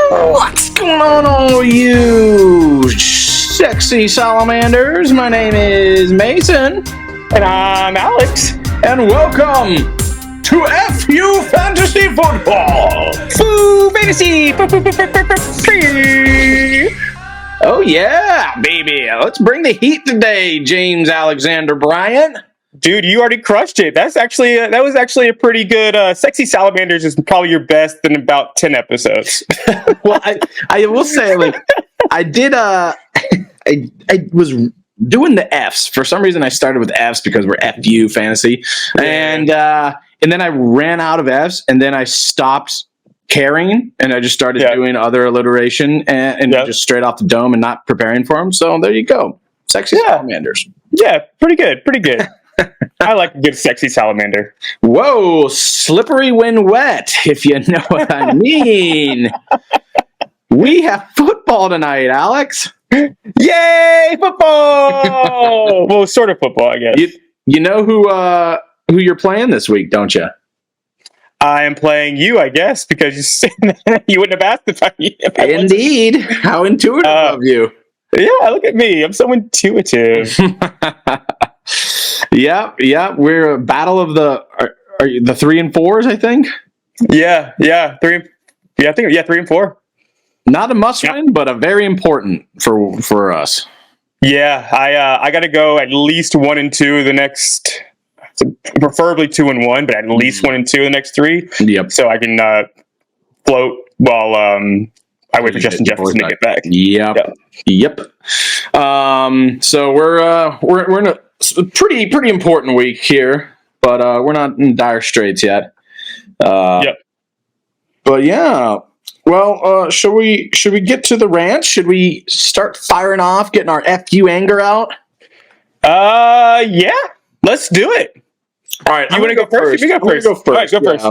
What's going on, all you sexy salamanders? My name is Mason. And I'm Alex. And welcome to FU Fantasy Football. Foo Fantasy! Oh yeah, baby. Let's bring the heat today, James Alexander Bryant. Dude, you already crushed it. That was actually a pretty good. Sexy Salamanders is probably your best in about 10 episodes. Well, I will say, like, I did. I was doing the Fs for some reason. I started with Fs because we're FU Fantasy, and then I ran out of Fs, and then I stopped caring, and I just started doing other alliteration and just straight off the dome and not preparing for them. So there you go, Sexy Salamanders. Yeah, pretty good. I like a good sexy salamander. Whoa, slippery when wet, if you know what I mean. We have football tonight, Alex. Yay, football! Well, sort of football, I guess. You know who you're playing this week, don't you? I am playing you, I guess, because you wouldn't have asked if I Indeed. How intuitive of you. Yeah, look at me. I'm so intuitive. Yeah. We're a battle of the 3 and 4s, I think. Yeah. 3 and 4. Not a must-win, but a very important for us. Yeah, I got to go at least 1 and 2 the next, preferably 2 and 1, but at least 1 and 2 the next 3. Yep. So I can float while I wait for Justin Jefferson to get back. Yep. So we're in a pretty important week here, but we're not in dire straits yet. But yeah. Well, should we get to the rant? Should we start firing off, getting our FU anger out? Yeah. Let's do it. All right. You want to go first? You go first. All right, go first.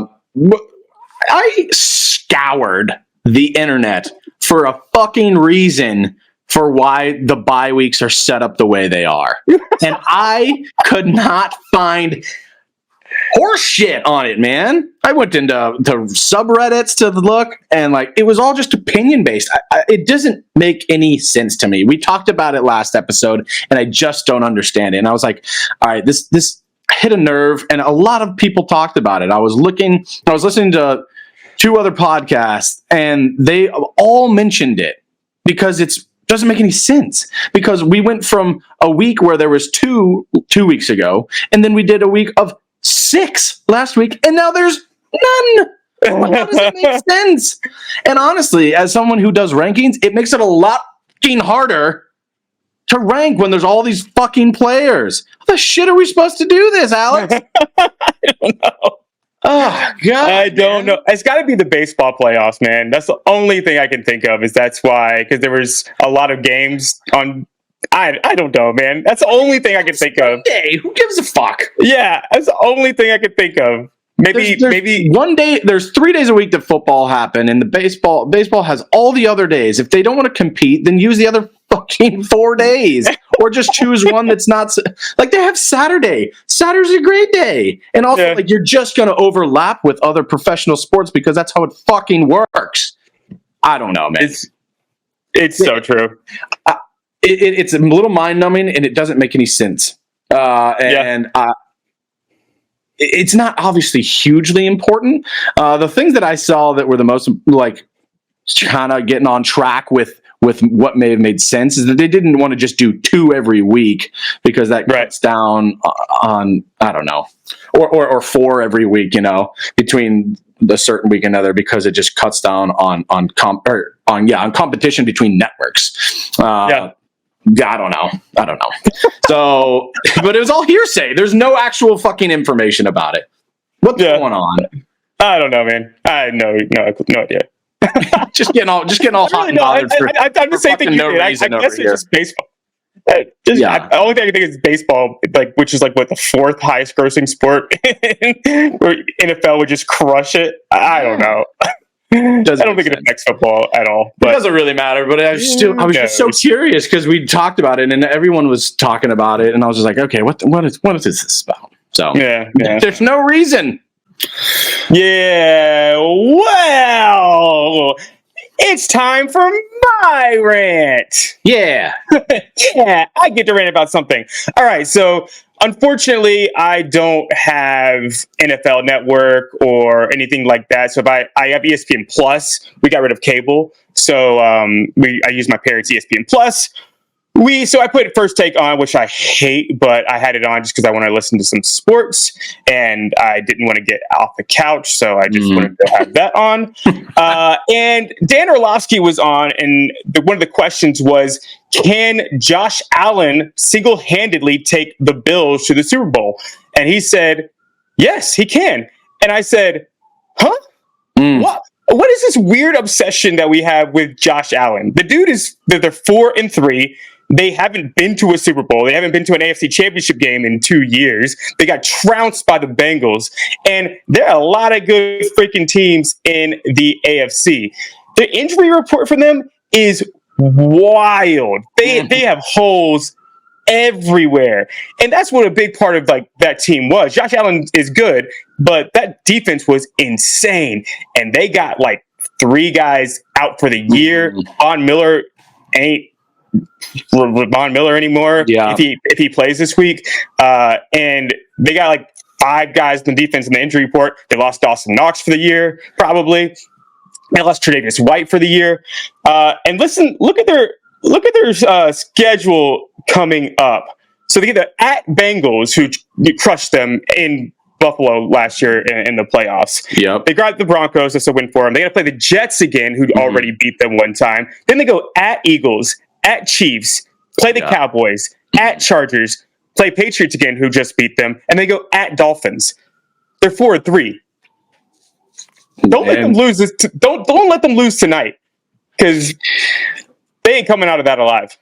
I scoured the internet for a fucking reason for why the bye weeks are set up the way they are. And I could not find horse shit on it, man. I went into the subreddits to look, and like it was all just opinion based. It doesn't make any sense to me. We talked about it last episode, and I just don't understand it. And I was like, all right, this hit a nerve, and a lot of people talked about it. I was listening to 2 other podcasts, and they all mentioned it because it doesn't make any sense. Because we went from a week where there was 2 weeks ago, and then we did a week of 6 last week, and now there's none. How does that make sense? And honestly, as someone who does rankings, it makes it a lot fucking harder to rank when there's all these fucking players. How the shit are we supposed to do this, Alex? I don't know. Oh, God. I don't know. It's got to be the baseball playoffs, man. That's the only thing I can think of, is that's why, because there was a lot of games on. I don't know, man. That's the only thing I can think of. Hey, who gives a fuck? Yeah, that's the only thing I can think of. Maybe one day. There's 3 days a week that football happen, and the baseball has all the other days. If they don't want to compete, then use the other fucking 4 days, or just choose one that's not like they have Saturday. Saturday's a great day, and also like you're just gonna overlap with other professional sports because that's how it fucking works. I don't know, man. It's so true. It's a little mind-numbing, and it doesn't make any sense. It's not obviously hugely important. The things that I saw that were the most, like, kind of getting on track with what may have made sense is that they didn't want to just do 2 every week because that cuts down on, I don't know, or 4 every week, between a certain week and another, because it just cuts down on competition between networks. I don't know. So, but it was all hearsay. There's no actual fucking information about it. What's going on? I don't know, man. I have no idea. just getting all hot and bothered I'm the same thing you did. I guess it's just baseball. The only thing I can think is baseball, which is what the 4th highest grossing sport, where NFL would just crush it. I don't know. I don't think it affects football at all. But it doesn't really matter. But I was just so curious because we talked about it and everyone was talking about it, and I was just like, okay, what is this about? So there's no reason. Yeah, well, it's time for my rant. Yeah. Yeah, I get to rant about something. All right, so unfortunately, I don't have NFL Network or anything like that. So if I have ESPN Plus, we got rid of cable. So I use my parents' ESPN Plus. So I put First Take on, which I hate, but I had it on just because I wanted to listen to some sports, and I didn't want to get off the couch, so I just wanted to have that on. And Dan Orlovsky was on, and one of the questions was, can Josh Allen single-handedly take the Bills to the Super Bowl? And he said, yes, he can. And I said, huh? What is this weird obsession that we have with Josh Allen? The dude they're 4-3. They haven't been to a Super Bowl. They haven't been to an AFC Championship game in 2 years. They got trounced by the Bengals. And there are a lot of good freaking teams in the AFC. The injury report for them is wild. They have holes everywhere. And that's what a big part of that team was. Josh Allen is good, but that defense was insane. And they got 3 guys out for the year. Von Miller ain't Von Miller anymore. Yeah. If he plays this week. And they got 5 guys in the defense in the injury report. They lost Dawson Knox for the year, probably. They lost Tre'Davious White for the year. And look at their schedule coming up. So they get the at Bengals, who crushed them in Buffalo last year in the playoffs. Yep. They got the Broncos. That's a win for them. They got to play the Jets again, who'd already beat them one time. Then they go at Eagles, at Chiefs, play the Cowboys, at Chargers, play Patriots again, who just beat them, and they go at Dolphins. They're 4-3. Don't let them lose this. Don't let them lose tonight, because they ain't coming out of that alive.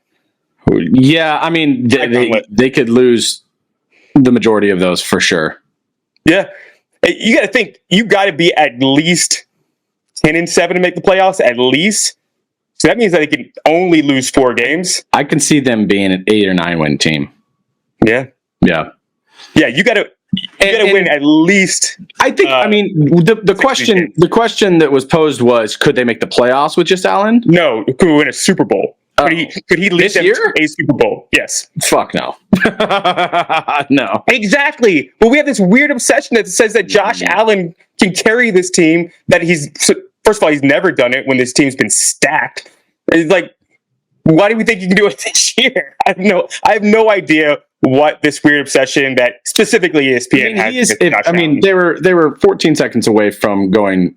Yeah, I mean, they could lose the majority of those for sure. Yeah, you got to think. You got to be at least 10-7 to make the playoffs, at least. So that means that they can only lose 4 games. I can see them being an 8 or 9 win team. Yeah. Yeah. Yeah, you got to win at least. I think. I mean, the question that was posed was, could they make the playoffs with just Allen? No, could we win a Super Bowl? Could he lead them to a Super Bowl? Yes. Fuck no. No. Exactly. But we have this weird obsession that says that Josh Allen can carry this team. That first of all, he's never done it when this team's been stacked. It's why do we think you can do it this year? I have no idea what this weird obsession that specifically ESPN has. They were 14 seconds away from going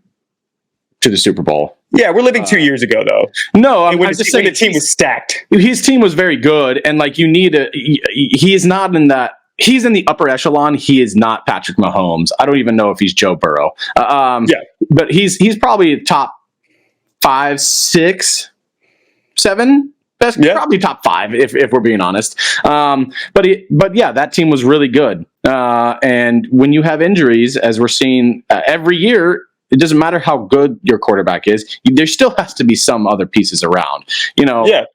to the Super Bowl. Yeah, we're living 2 years ago, though. No, I'm just saying the team was stacked. His team was very good, and he is not in that. He's in the upper echelon. He is not Patrick Mahomes. I don't even know if he's Joe Burrow. But he's probably top 5, 6, 7. Best, probably top 5 if we're being honest. But yeah, that team was really good. And when you have injuries, as we're seeing every year, it doesn't matter how good your quarterback is. There still has to be some other pieces around.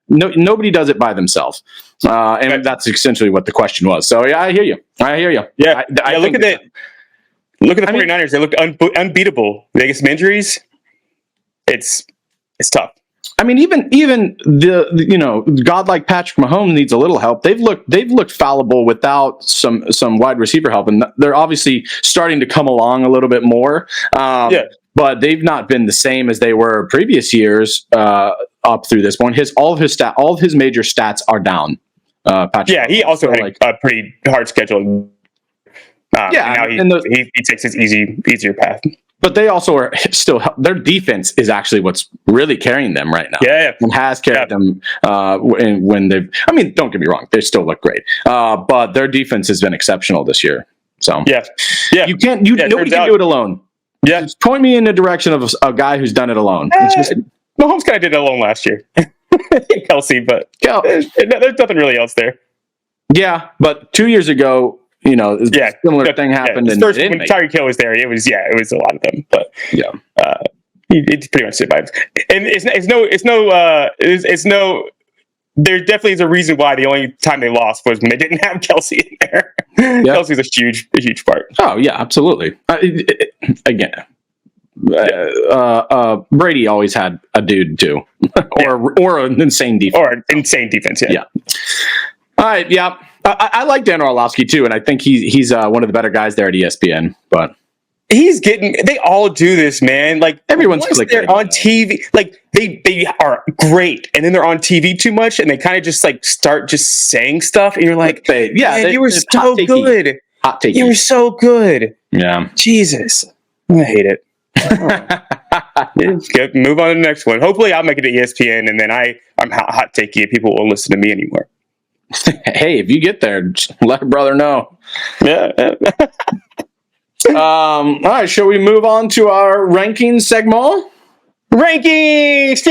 Nobody does it by themselves. And that's essentially what the question was. So yeah, I hear you. Yeah, I look at it. Look at the 49ers. They looked unbeatable. They get some injuries. It's tough. I mean, even the godlike Patrick Mahomes needs a little help. They've looked fallible without some wide receiver help, and they're obviously starting to come along a little bit more. But they've not been the same as they were previous years up through this point. All of his major stats are down. Patrick he also had a pretty hard schedule. Now he takes his easier path. But they also are still, their defense is actually what's really carrying them right now. Yeah. And has carried them when they've, I mean, don't get me wrong, they still look great. But their defense has been exceptional this year. So yeah. Nobody can do it alone. Yeah. Just point me in the direction of a guy who's done it alone. Mahomes kind of did it alone last year. Kelsey, but there's nothing really else there. Yeah. But 2 years ago, similar thing happened. When Tyreek Hill was there, it was a lot of them. But he pretty much survived. And it's no. There definitely is a reason why the only time they lost was when they didn't have Kelsey in there. Yep. Kelsey's a huge part. Oh yeah, absolutely. Again, Brady always had a dude too, or an insane defense. Yeah. All right. Yeah. I like Dan Orlovsky too, and I think he's one of the better guys there at ESPN. But they all do this, man. Like everyone's they're on TV, like they are great, and then they're on TV too much, and they kind of just like start just saying stuff, and you're like, you were so good. Hot take. You were so good. Yeah. Jesus, I hate it. Move on to the next one. Hopefully, I'll make it to ESPN, and then I'm hot takey, and people won't listen to me anymore. Hey, if you get there, just let a brother know. Yeah. All right, shall we move on to our rankings segment? Rankings!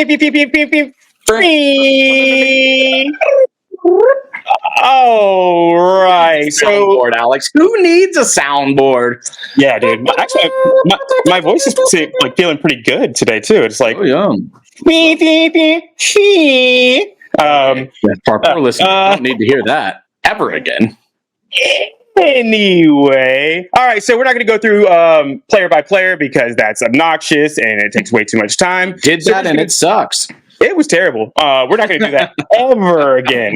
All right. Soundboard, Alex. Who needs a soundboard? Yeah, dude. Actually, my voice is like feeling pretty good today too. It's like, for our poor listeners, don't need to hear that ever again. Anyway, all right. So we're not going to go through player by player because that's obnoxious and it takes way too much time. It sucks. It was terrible. We're not going to do that ever again.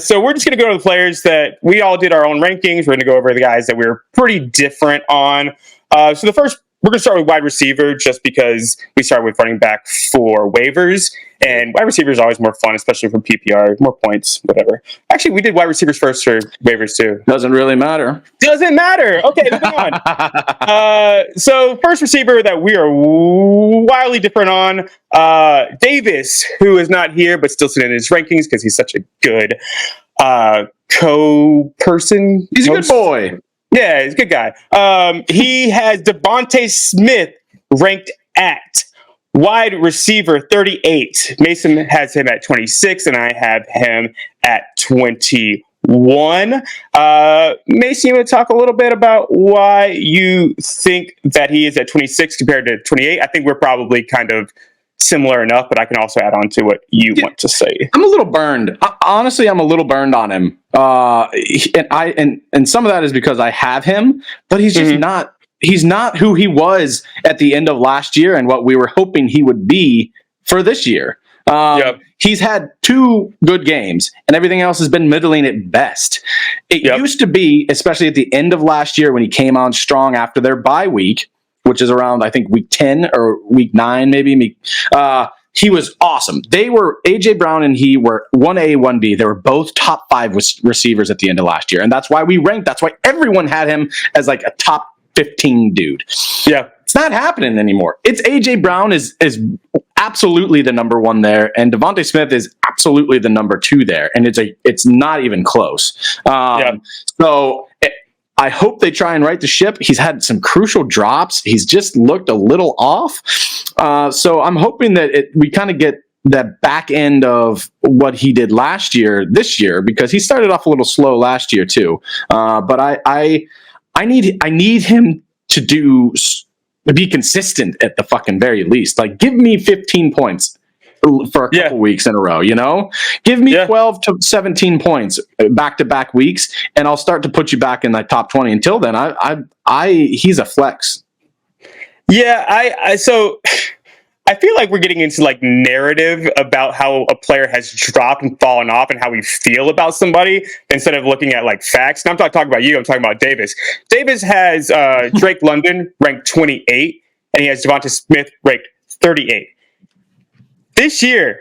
So we're just going to go to the players that we all did our own rankings. We're going to go over the guys that we were pretty different on. So the first, we're going to start with wide receiver just because we started with running back for waivers. And wide receiver is always more fun, especially for PPR, more points, whatever. Actually, we did wide receivers first for waivers too. Doesn't really matter. Doesn't matter. Okay, moving on. So first receiver that we are wildly different on, Davis, who is not here but still sitting in his rankings because he's such a good co-person. He's a good boy. Yeah, he's a good guy. He has Davante Smith ranked at wide receiver 38. Mason has him at 26, and I have him at 21. Mason, you want to talk a little bit about why you think that he is at 26 compared to 28? I think we're probably kind of similar enough, but I can also add on to what you want to say. I'm a little burned. Honestly, I'm a little burned on him. And some of that is because I have him, but he's just not. He's not who he was at the end of last year and what we were hoping he would be for this year. He's had 2 good games, and everything else has been middling at best. It used to be, especially at the end of last year when he came on strong after their bye week, which is around, I think, week 10 or week 9, maybe. He was awesome. A.J. Brown and he were 1A, 1B. They were both top 5 receivers at the end of last year, and that's why we ranked. That's why everyone had him as like a top 15 dude. Yeah. It's not happening anymore. It's AJ Brown is absolutely the number 1 there, and Davante Smith is absolutely the number 2 there, and it's not even close. So I hope they try and right the ship. He's had some crucial drops. He's just looked a little off. So I'm hoping that we kind of get that back end of what he did last year, this year, because he started off a little slow last year too. But I need him to be consistent at the fucking very least. Like, give me 15 points for a couple weeks in a row, you know? Give me 12 to 17 points back-to-back weeks, and I'll start to put you back in the top 20. Until then, he's a flex. Yeah, so I feel like we're getting into like narrative about how a player has dropped and fallen off and how we feel about somebody instead of looking at like facts. And I'm not talking about you. I'm talking about Davis. Davis has Drake London ranked 28, and he has Davante Smith ranked 38. This year,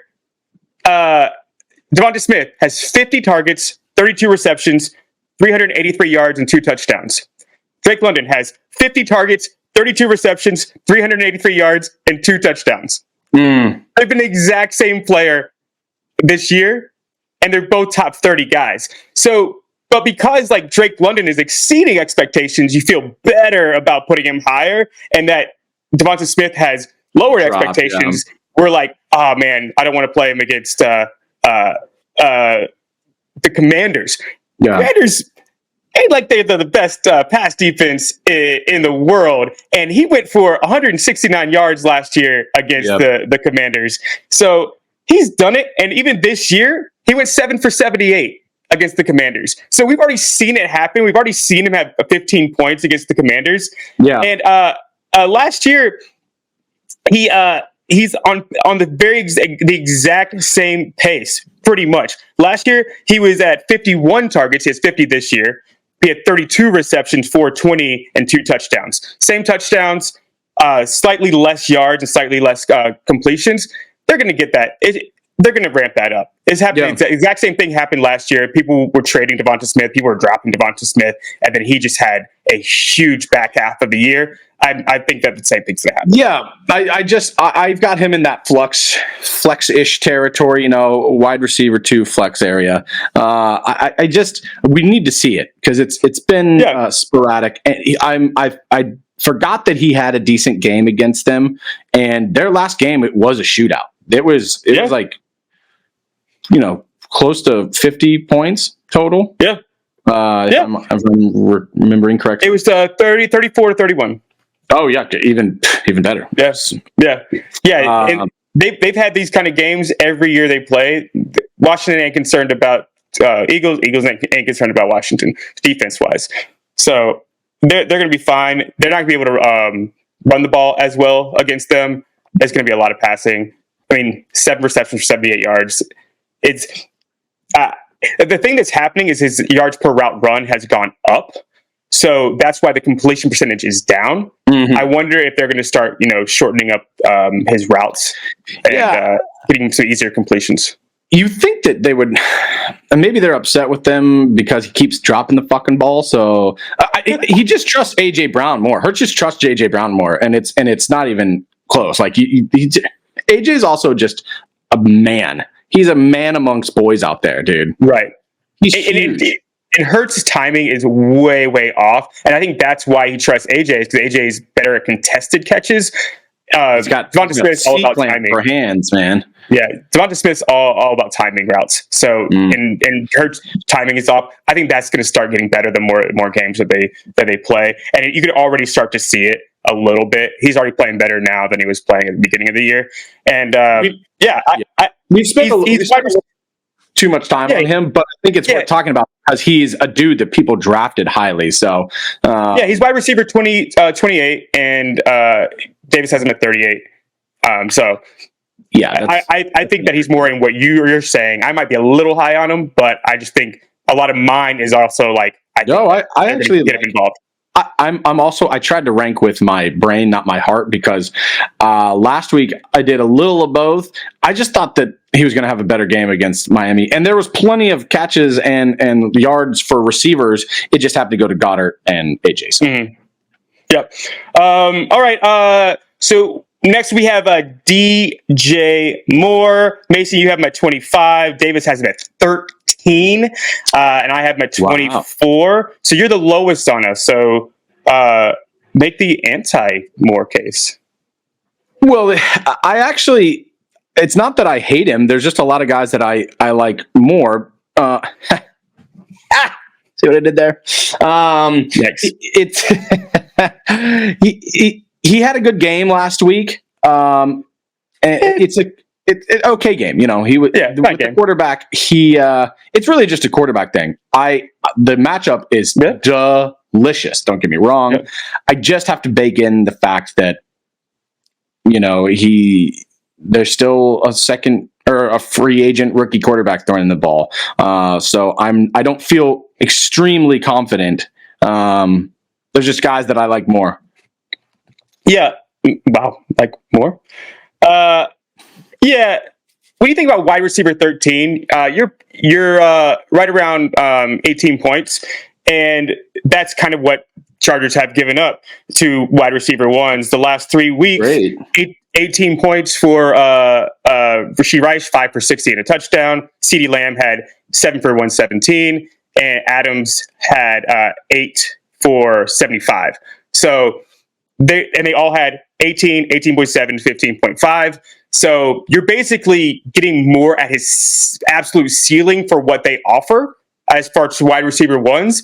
Davante Smith has 50 targets, 32 receptions, 383 yards, and 2 touchdowns. Drake London has 50 targets, 32 receptions, 383 yards, and 2 touchdowns. They've been the exact same player this year, and they're both top 30 guys. So, but because like Drake London is exceeding expectations, you feel better about putting him higher, and that Davante Smith has lowered expectations. Yeah. We're like, oh man, I don't want to play him against the Commanders. Yeah. Commanders ain't like they're the best pass defense in the world, and he went for 169 yards last year against the Commanders. So he's done it, and even this year, he went 7 for 78 against the Commanders. So we've already seen it happen. We've already seen him have 15 points against the Commanders. Yeah. And last year he's on the exact same pace, pretty much. Last year he was at 51 targets. He has 50 this year. He had 32 receptions, 420, and 2 touchdowns. Same touchdowns, slightly less yards and slightly less completions. They're going to get that. They're going to ramp that up. It's happening. The exact same thing happened last year. People were trading Devonta Smith. People were dropping Devonta Smith, and then he just had a huge back half of the year. I think that the same thing's going to happen. Yeah, I've got him in that flex-ish territory, wide receiver 2 flex area. We need to see it because it's been sporadic. And I forgot that he had a decent game against them, and their last game it was a shootout. It was like close to 50 points total. Yeah. If I'm remembering correctly. It was 34 to 31. Oh yeah, even better. Yes, yeah. And they've had these kind of games every year they play. Washington ain't concerned about Eagles. Eagles ain't concerned about Washington defense wise. So they're going to be fine. They're not going to be able to run the ball as well against them. It's going to be a lot of passing. 7 receptions for 78 yards. It's the thing that's happening is his yards per route run has gone up. So that's why the completion percentage is down. Mm-hmm. I wonder if they're going to start, shortening up his routes and getting him some easier completions. You think that they would, and maybe they're upset with them because he keeps dropping the fucking ball. So he just trusts AJ Brown more. Hurts just trusts JJ Brown more, and it's not even close. Like AJ is also just a man. He's a man amongst boys out there, dude. Right. He's huge. And Hurts' timing is way, way off. And I think that's why he trusts AJ, because AJ is better at contested catches. He's got Devonta Smith's all about timing. For hands, man. Yeah, Devonta Smith's all about timing routes. So, and Hurts' timing is off. I think that's going to start getting better the more games that they play. And you can already start to see it a little bit. He's already playing better now than he was playing at the beginning of the year. And we've spent too much time on him, but I think it's worth talking about because he's a dude that people drafted highly. So he's wide receiver 28, and Davis has him at 38. I think that he's more in what you're saying. I might be a little high on him, but I just think a lot of mine is also like I actually get him involved. I tried to rank with my brain, not my heart, because last week I did a little of both. I just thought that he was going to have a better game against Miami, and there was plenty of catches and yards for receivers. It just happened to go to Goddard and AJ. So. Mm-hmm. Yep. All right. So next we have DJ Moore. Mason, you have him at 25. Davis has him at 13. And I have him at 24. Wow. So you're the lowest on us. So make the anti-Moore case. Well, it's not that I hate him. There's just a lot of guys that I like more. See what I did there? Next. He had a good game last week. And it's an okay game. He with the quarterback. It's really just a quarterback thing. The matchup is delicious. Don't get me wrong. Yeah. I just have to bake in the fact that there's still a second or a free agent rookie quarterback throwing the ball. So I don't feel extremely confident. There's just guys that I like more. Yeah. Wow. Like more? Yeah. When you think about wide receiver 13, you're right around 18 points. And that's kind of what Chargers have given up to wide receiver ones. The last 3 weeks, 18 points for Rashee Rice, 5 for 60 and a touchdown. CeeDee Lamb had 7 for 117, and Adams had 8 for 75. So they all had 18, 18.7, 15.5. So you're basically getting more at his absolute ceiling for what they offer as far as wide receiver ones.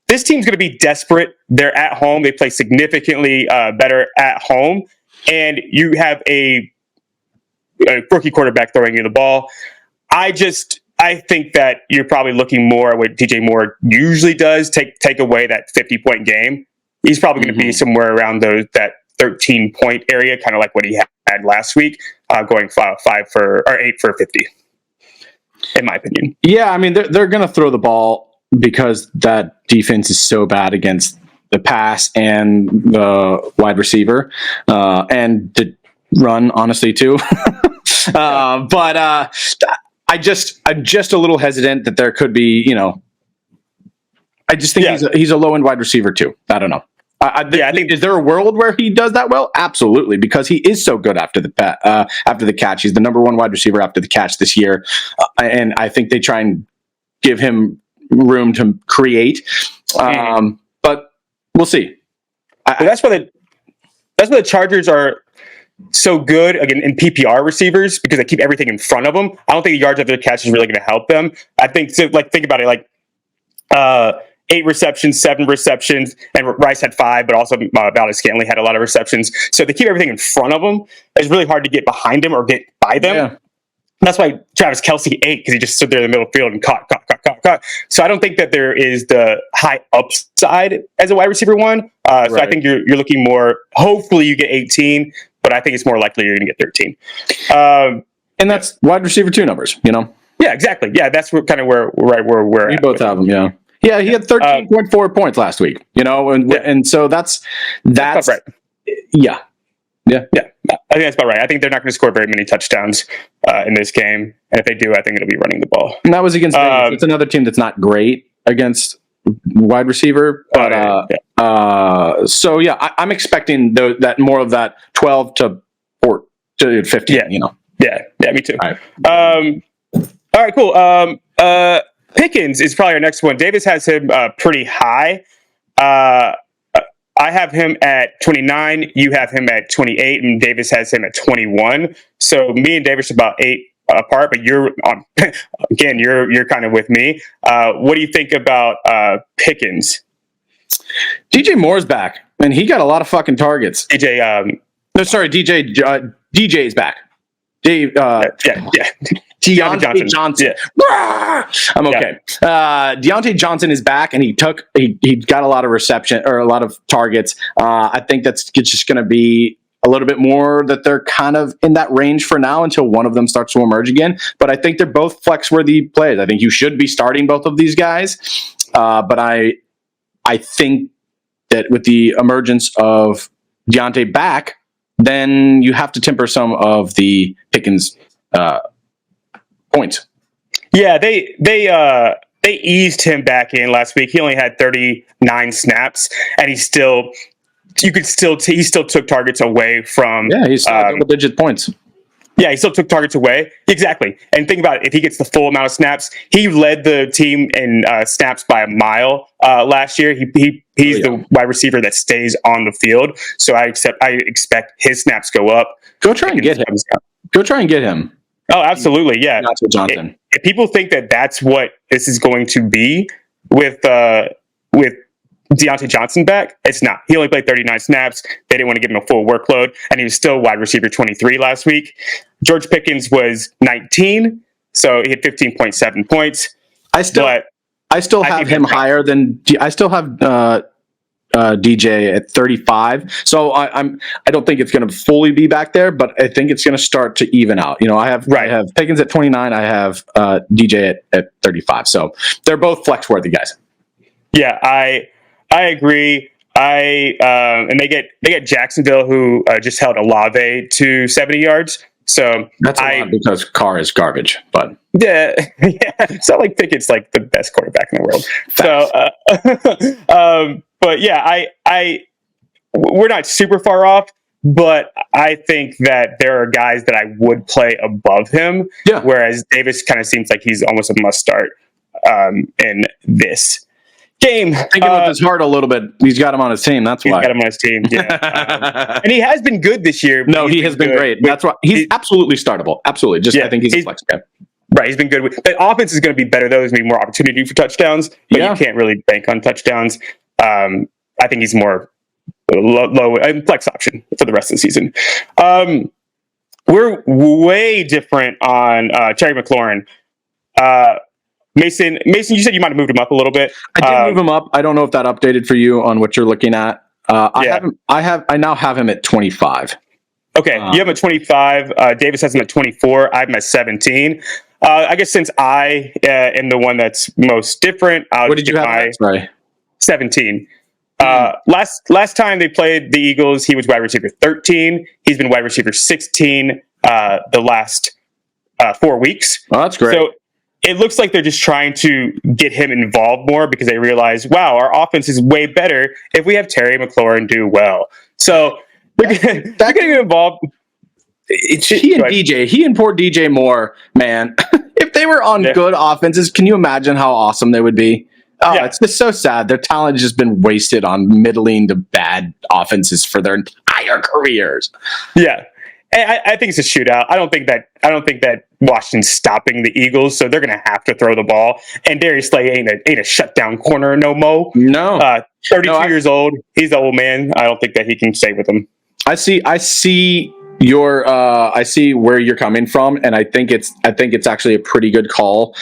This team's going to be desperate. They're at home. They play significantly better at home. And you have a rookie quarterback throwing you the ball. I think that you're probably looking more at what DJ Moore usually does, take away that 50-point game. He's probably going to be somewhere around that 13-point area, kind of like what he had last week, going 8 for 50. In my opinion. Yeah, I mean they're going to throw the ball because that defense is so bad against the pass and the wide receiver, and the run, honestly, too. But I'm just a little hesitant that there could be, I just think he's a low end wide receiver too. I don't know. I think is there a world where he does that well? Absolutely, because he is so good after the catch. He's the number one wide receiver after the catch this year, and I think they try and give him room to create. But we'll see. That's why the Chargers are so good again in PPR receivers, because they keep everything in front of them. I don't think the yards after the catch is really going to help them. I think think about it, 8 receptions, 7 receptions, and Rice had 5, but also Valdez-Scantling had a lot of receptions. So they keep everything in front of them. It's really hard to get behind him or get by them. Yeah. That's why Travis Kelce ate, because he just stood there in the middle of the field and caught. So I don't think that there is the high upside as a wide receiver one. Right. So I think you're looking more, hopefully you get 18, but I think it's more likely you're going to get 13. And that's wide receiver 2 numbers, Yeah, exactly. Yeah, that's kind of where we're we at. Both have them, yeah. Yeah, he had 13.4 points last week, and so that's right. Yeah. I think that's about right. I think they're not going to score very many touchdowns in this game, and if they do, I think it'll be running the ball. And that was against Vegas. It's another team that's not great against wide receiver, but so yeah, I'm expecting that more of that 12 to 15. Yeah, me too. All right, cool. Pickens is probably our next one. Davis has him pretty high. I have him at 29. You have him at 28, and Davis has him at 21. So me and Davis are about 8 apart. But you're again, you're kind of with me. What do you think about Pickens? DJ Moore's back, and he got a lot of fucking targets. DJ is back. Deontay Johnson. Yeah. I'm okay. Deontay Johnson is back, and he got a lot of reception or a lot of targets. I think that's just going to be a little bit more that they're kind of in that range for now until one of them starts to emerge again. But I think they're both flex-worthy plays. I think you should be starting both of these guys. But I think that with the emergence of Deontay back, then you have to temper some of the Pickens points. Yeah, they eased him back in last week. He only had 39 snaps, and he still took targets away from. Yeah, he's double-digit points. Yeah, he still took targets away. Exactly. And think about it. If he gets the full amount of snaps, he led the team in snaps by a mile last year. He's the wide receiver that stays on the field. So I expect his snaps go up. Go try and get him. Oh, absolutely. Yeah. Deontay Johnson. If people think that that's what this is going to be with Deontay Johnson back, it's not. He only played 39 snaps. They didn't want to give him a full workload, and he was still wide receiver 23 last week. George Pickens was 19, so he had 15.7 points. I still have him higher than. I still have DJ at 35. So I don't think it's going to fully be back there, but I think it's going to start to even out. I have Pickens at 29. I have DJ at 35. So they're both flex-worthy guys. Yeah, I agree. And they get Jacksonville, who just held Olave to 70 yards. So that's a lot because Carr is garbage, but yeah. It's not like Pickett's like the best quarterback in the world. So, but yeah, we're not super far off, but I think that there are guys that I would play above him. Yeah. Whereas Davis kind of seems like he's almost a must start in this game. Thinking with his heart a little bit. He's got him on his team. That's why. He's got him on his team. Yeah. And he has been good this year. No, he has been great. That's why he's absolutely startable. Absolutely. I think he's a flex guy. Right. He's been good. The offense is going to be better, though. There's going to be more opportunity for touchdowns, but you can't really bank on touchdowns. I think he's more low flex option for the rest of the season. We're way different on Terry McLaurin. Mason, you said you might have moved him up a little bit. I did move him up. I don't know if that updated for you on what you're looking at. I now have him at 25. Okay, you have him at 25. Davis has him at 24. I have him at 17. I guess since I am the one that's most different, what did you have? Sorry, 17. Last time they played the Eagles, he was wide receiver 13. He's been wide receiver 16 the last 4 weeks. Oh, that's great. So it looks like they're just trying to get him involved more because they realize, wow, our offense is way better if we have Terry McLaurin do well. So they're getting involved. He and poor DJ Moore, man. If they were on good offenses, can you imagine how awesome they would be? Oh, it's just so sad. Their talent has just been wasted on middling to bad offenses for their entire careers. Yeah. And I think it's a shootout. I don't think that Washington's stopping the Eagles, so they're going to have to throw the ball. And Darius Slay ain't a shutdown corner no mo. No. 32 years old. He's an old man. I don't think that he can stay with them. I see where you're coming from, and I think it's actually a pretty good call.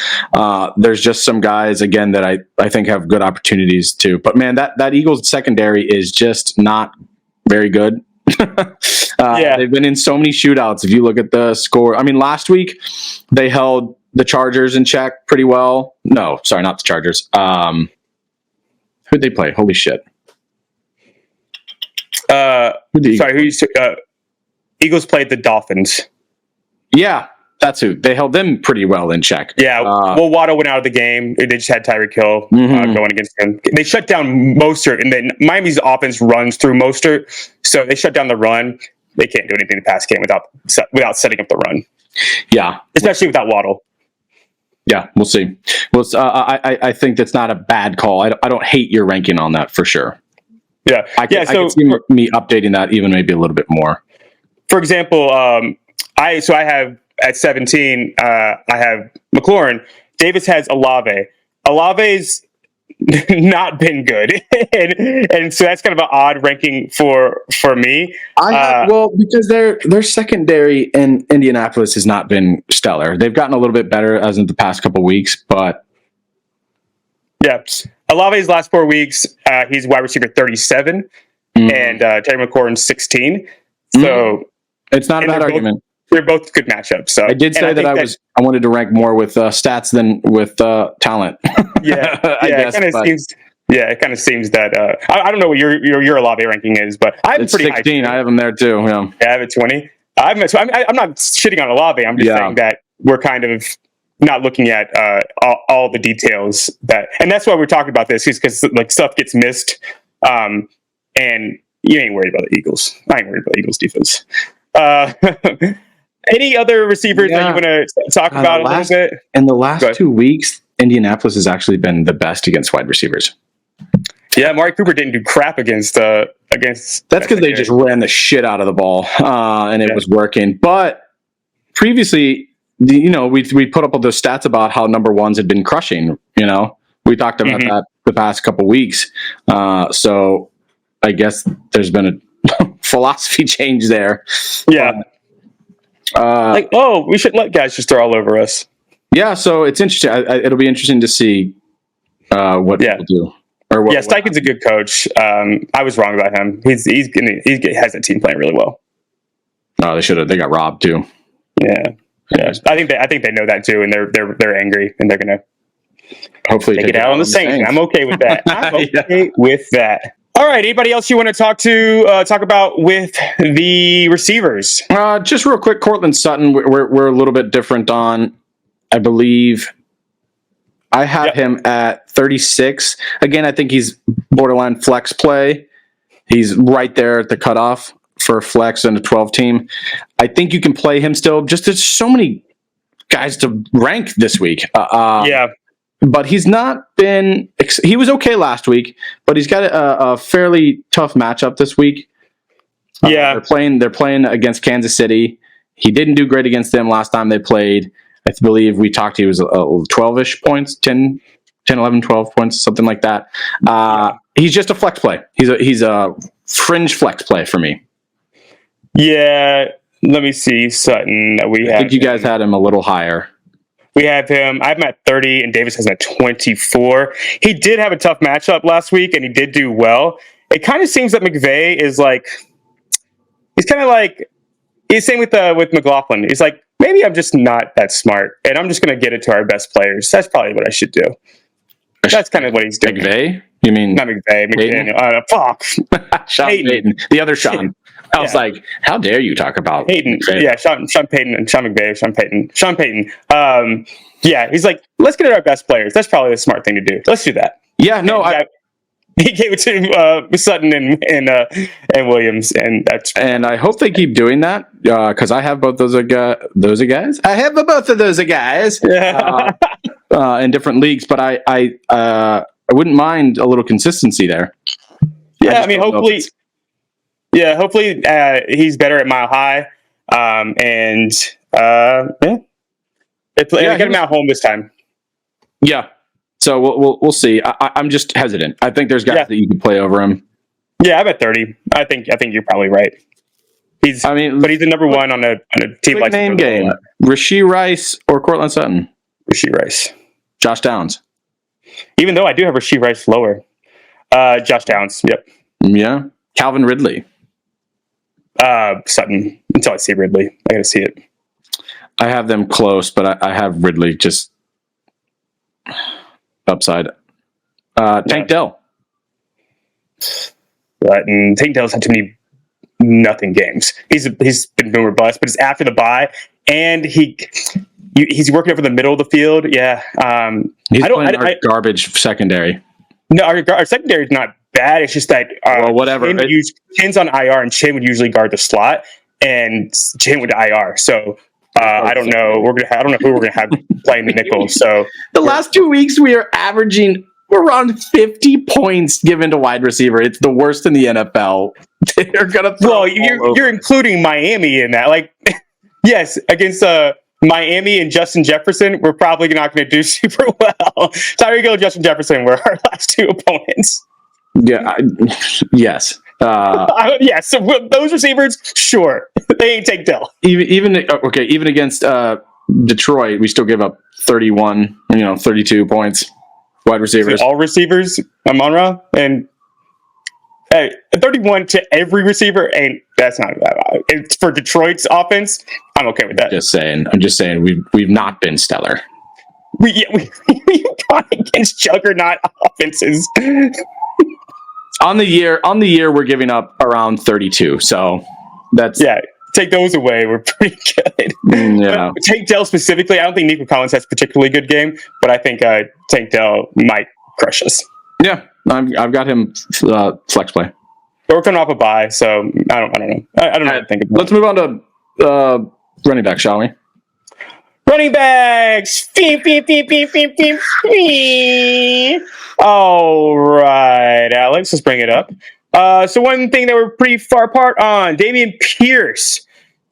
There's just some guys again that I think have good opportunities too. But man, that Eagles secondary is just not very good. They've been in so many shootouts. If you look at the score, I mean, last week they held the Chargers in check pretty well. No, sorry, not the Chargers. Who'd they play? Holy shit. Eagles played the Dolphins. Yeah, that's who. They held them pretty well in check. Yeah, Waddle went out of the game. They just had Tyreek Hill going against him. They shut down Mostert, and then Miami's offense runs through Mostert, so they shut down the run. They can't do anything in the pass game without setting up the run. Yeah, especially without Waddle. Yeah, we'll see. Well, I think that's not a bad call. I don't hate your ranking on that for sure. Yeah, I can see me updating that even maybe a little bit more. For example, I have at 17. I have McLaurin. Davis has Olave. Olave's not been good, and so that's kind of an odd ranking for me. Because their secondary in Indianapolis has not been stellar. They've gotten a little bit better as in the past couple weeks, but yeah. Olave's last 4 weeks, he's wide receiver 37, and Terry McLaurin 16. So it's not a bad argument. They're both good matchups. So I did say that I wanted to rank more with stats than with talent. Yeah, guess, it kind of seems that I don't know what your Olave ranking is, but I have it's pretty 16. I have him there too. Yeah, I have it 20. I'm not shitting on Olave. I'm just saying that we're kind of not looking at all the details and that's why we're talking about this, is because like stuff gets missed, and you ain't worried about the Eagles. I ain't worried about the Eagles defense. Any other receivers that you want to talk about a little bit? In the last 2 weeks, Indianapolis has actually been the best against wide receivers. Yeah, Amari Cooper didn't do crap against. That's because they just ran the shit out of the ball, and it was working. But previously, we put up all those stats about how number ones had been crushing. We talked about that the past couple weeks. So I guess there's been a philosophy change there. Yeah. We should let guys just throw all over us. Yeah, so it's interesting. It'll be interesting to see what people do. Steichen's a good coach. I was wrong about him. He has that team playing really well. No, they should have. They got robbed too. Yeah. I think they know that too, and they're angry, and they're gonna hopefully take it out on the Saints. I'm okay with that. I'm okay with that. All right. Anybody else you want to talk about with the receivers? Just real quick, Cortland Sutton. We're a little bit different on. I believe I have him at 36. Again, I think he's borderline flex play. He's right there at the cutoff for a flex and a 12 team. I think you can play him still. Just there's so many guys to rank this week. But he's not been. He was okay last week, but he's got a fairly tough matchup this week. They're playing against Kansas City. He didn't do great against them last time they played. I believe we talked. He was 12-ish points, 10, 11, 12 points, something like that. He's just a flex play. He's a fringe flex play for me. Yeah. Let me see Sutton. I think you guys had him a little higher. We have him. I have him at 30, and Davis has him at 24. He did have a tough matchup last week, and he did do well. it kind of seems that McVay is like, he's kind of like, he's same with McLaughlin. He's like, maybe I'm just not that smart, and I'm just going to get it to our best players. That's probably what I should do. That's kind of what he's doing. McVay? You mean not McVay? McDaniel? Fuck, Sean Payton. The other Sean. I was like, how dare you talk about Payton? McVay? Yeah, Sean Payton and Sean McVay. Sean Payton. Yeah, he's like, let's get at our best players. That's probably the smart thing to do. Let's do that. Yeah, no, he gave it to Sutton and Williams, and I hope they keep doing that because I have both those guys. I have both of those guys in different leagues, but I wouldn't mind a little consistency there. Yeah, I mean, hopefully he's better at Mile High, and yeah, they got him at home this time. Yeah. So we'll see. I'm just hesitant. I think there's guys that you can play over him. Yeah, I'm at 30. I think you're probably right. But he's the number one on a team like name game. Rashee Rice or Cortland Sutton. Rashee Rice. Josh Downs. Even though I do have Rashee Rice lower. Josh Downs. Yep. Yeah. Calvin Ridley. Sutton. Until I see Ridley, I got to see it. I have them close, but I have Ridley just upside. Tank Dell. And Tank Dell's had too many nothing games. He's been boomer bust, but it's after the bye, and he's working over the middle of the field. Yeah, He's playing our garbage secondary. No, our secondary is not bad. It's just that whatever. Chin's on IR, and Chin would usually guard the slot, and Chin went to IR. So I don't know. I don't know who we're gonna have playing the nickel. So the last 2 weeks we are averaging. We're around 50 points given to wide receiver. It's the worst in the NFL. They're gonna. Well, you're including Miami in that. Like, yes, against Miami and Justin Jefferson, we're probably not going to do super well. Tyreek Hill and Justin Jefferson were our last two opponents. Yeah. Yes. Yeah. So those receivers, sure, they ain't Tank Dell. Even against Detroit, we still give up 31, 32 points. Wide receivers, all receivers, Amon-Ra, and 31 to every receiver, and that's not that. It's for Detroit's offense. I'm okay with that. I'm just saying we've not been stellar. We've gone against juggernaut offenses. On the year, we're giving up around 32. So that's Take those away, we're pretty good. Yeah. Tank Dell specifically, I don't think Nico Collins has a particularly good game, but I think Tank Dell might crush us. Yeah, I've got him flex play. But we're coming off a bye, so I don't know. I don't know what to think about. Let's move on to running back, shall we? Running backs! All right, Alex, let's bring it up. So one thing that we're pretty far apart on, Dameon Pierce.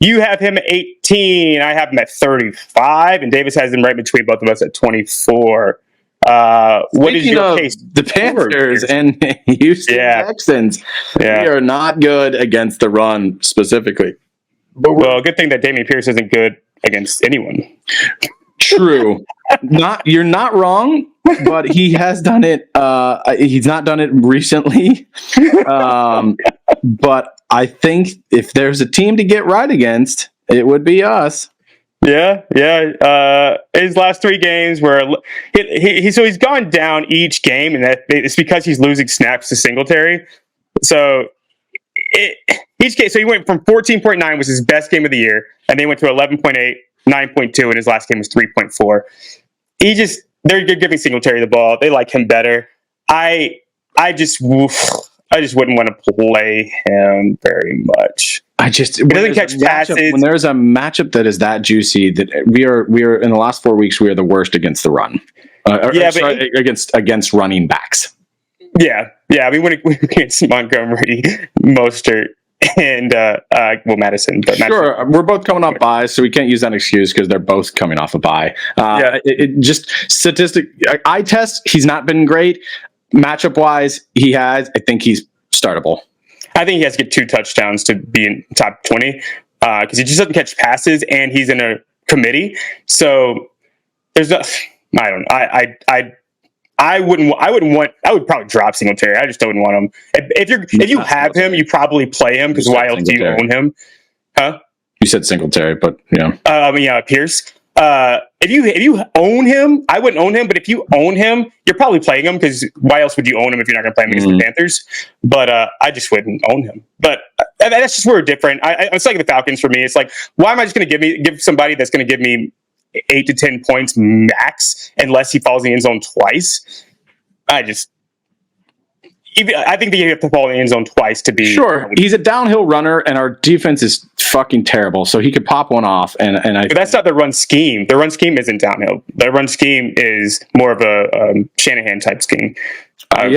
You have him at 18. I have him at 35, and Davis has him right between both of us at 24. What is your case? The Panthers and Houston Texans. Yeah. We are not good against the run specifically. Well, good thing that Dameon Pierce isn't good against anyone. True. You're not wrong, but he has done it. He's not done it recently. But I think if there's a team to get right against, it would be us. Yeah. His last 3 games were he's gone down each game, and it's because he's losing snaps to Singletary. So each game, so he went from 14.9 was his best game of the year, and then went to 11.8, 9.2, and his last game was 3.4. They're giving Singletary the ball. They like him better. I just wouldn't want to play him very much. He doesn't catch passes. When there's a matchup that is that juicy, that we are in the last 4 weeks, we are the worst against the run. Against running backs. Yeah. I mean, when against Montgomery, Mostert, and Madison. But sure, we're both coming off buys, so we can't use that excuse because they're both coming off a buy. It just statistic. Eye test. He's not been great. Matchup wise, I think he's startable. I think he has to get 2 touchdowns to be in top 20 because he just doesn't catch passes, and he's in a committee. So there's no. I don't know. I I would probably drop Singletary. I just don't want him. If you have him, you probably play him, because why else do you own him? Huh? You said Singletary, but yeah. Pierce. If you own him, I wouldn't own him, but if you own him, you're probably playing him, because why else would you own him if you're not going to play him against the Panthers? But I just wouldn't own him. But that's just where we're different. It's like the Falcons for me. It's like, why am I just going to give somebody that's going to give me 8 to 10 points max unless he falls in the end zone twice? I think that you have to fall in the end zone twice to be sure. He's a downhill runner, and our defense is fucking terrible, so he could pop one off. But that's not the run scheme. The run scheme isn't downhill. The run scheme is more of a Shanahan type scheme. I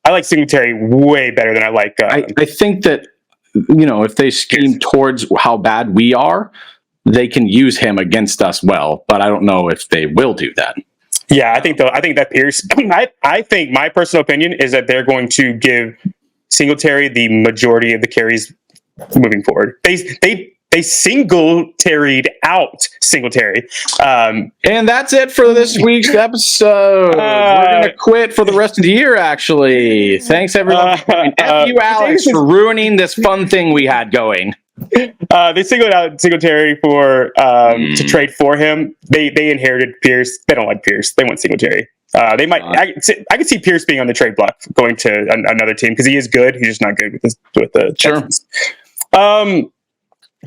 like Singletary way better than I like. I think that if they scheme towards how bad we are, they can use him against us well. But I don't know if they will do that. Yeah, I think that Pierce. I think my personal opinion is that they're going to give Singletary the majority of the carries moving forward. They Singletaried out Singletary. And that's it for this week's episode. We're going to quit for the rest of the year, actually. Thanks, everyone. F you, Alex, for ruining this fun thing we had going. They singled out Singletary to trade for him. They inherited Pierce. They don't like Pierce. They want Singletary. They might. I could see Pierce being on the trade block, going to another team, because he is good. He's just not good with the Texans.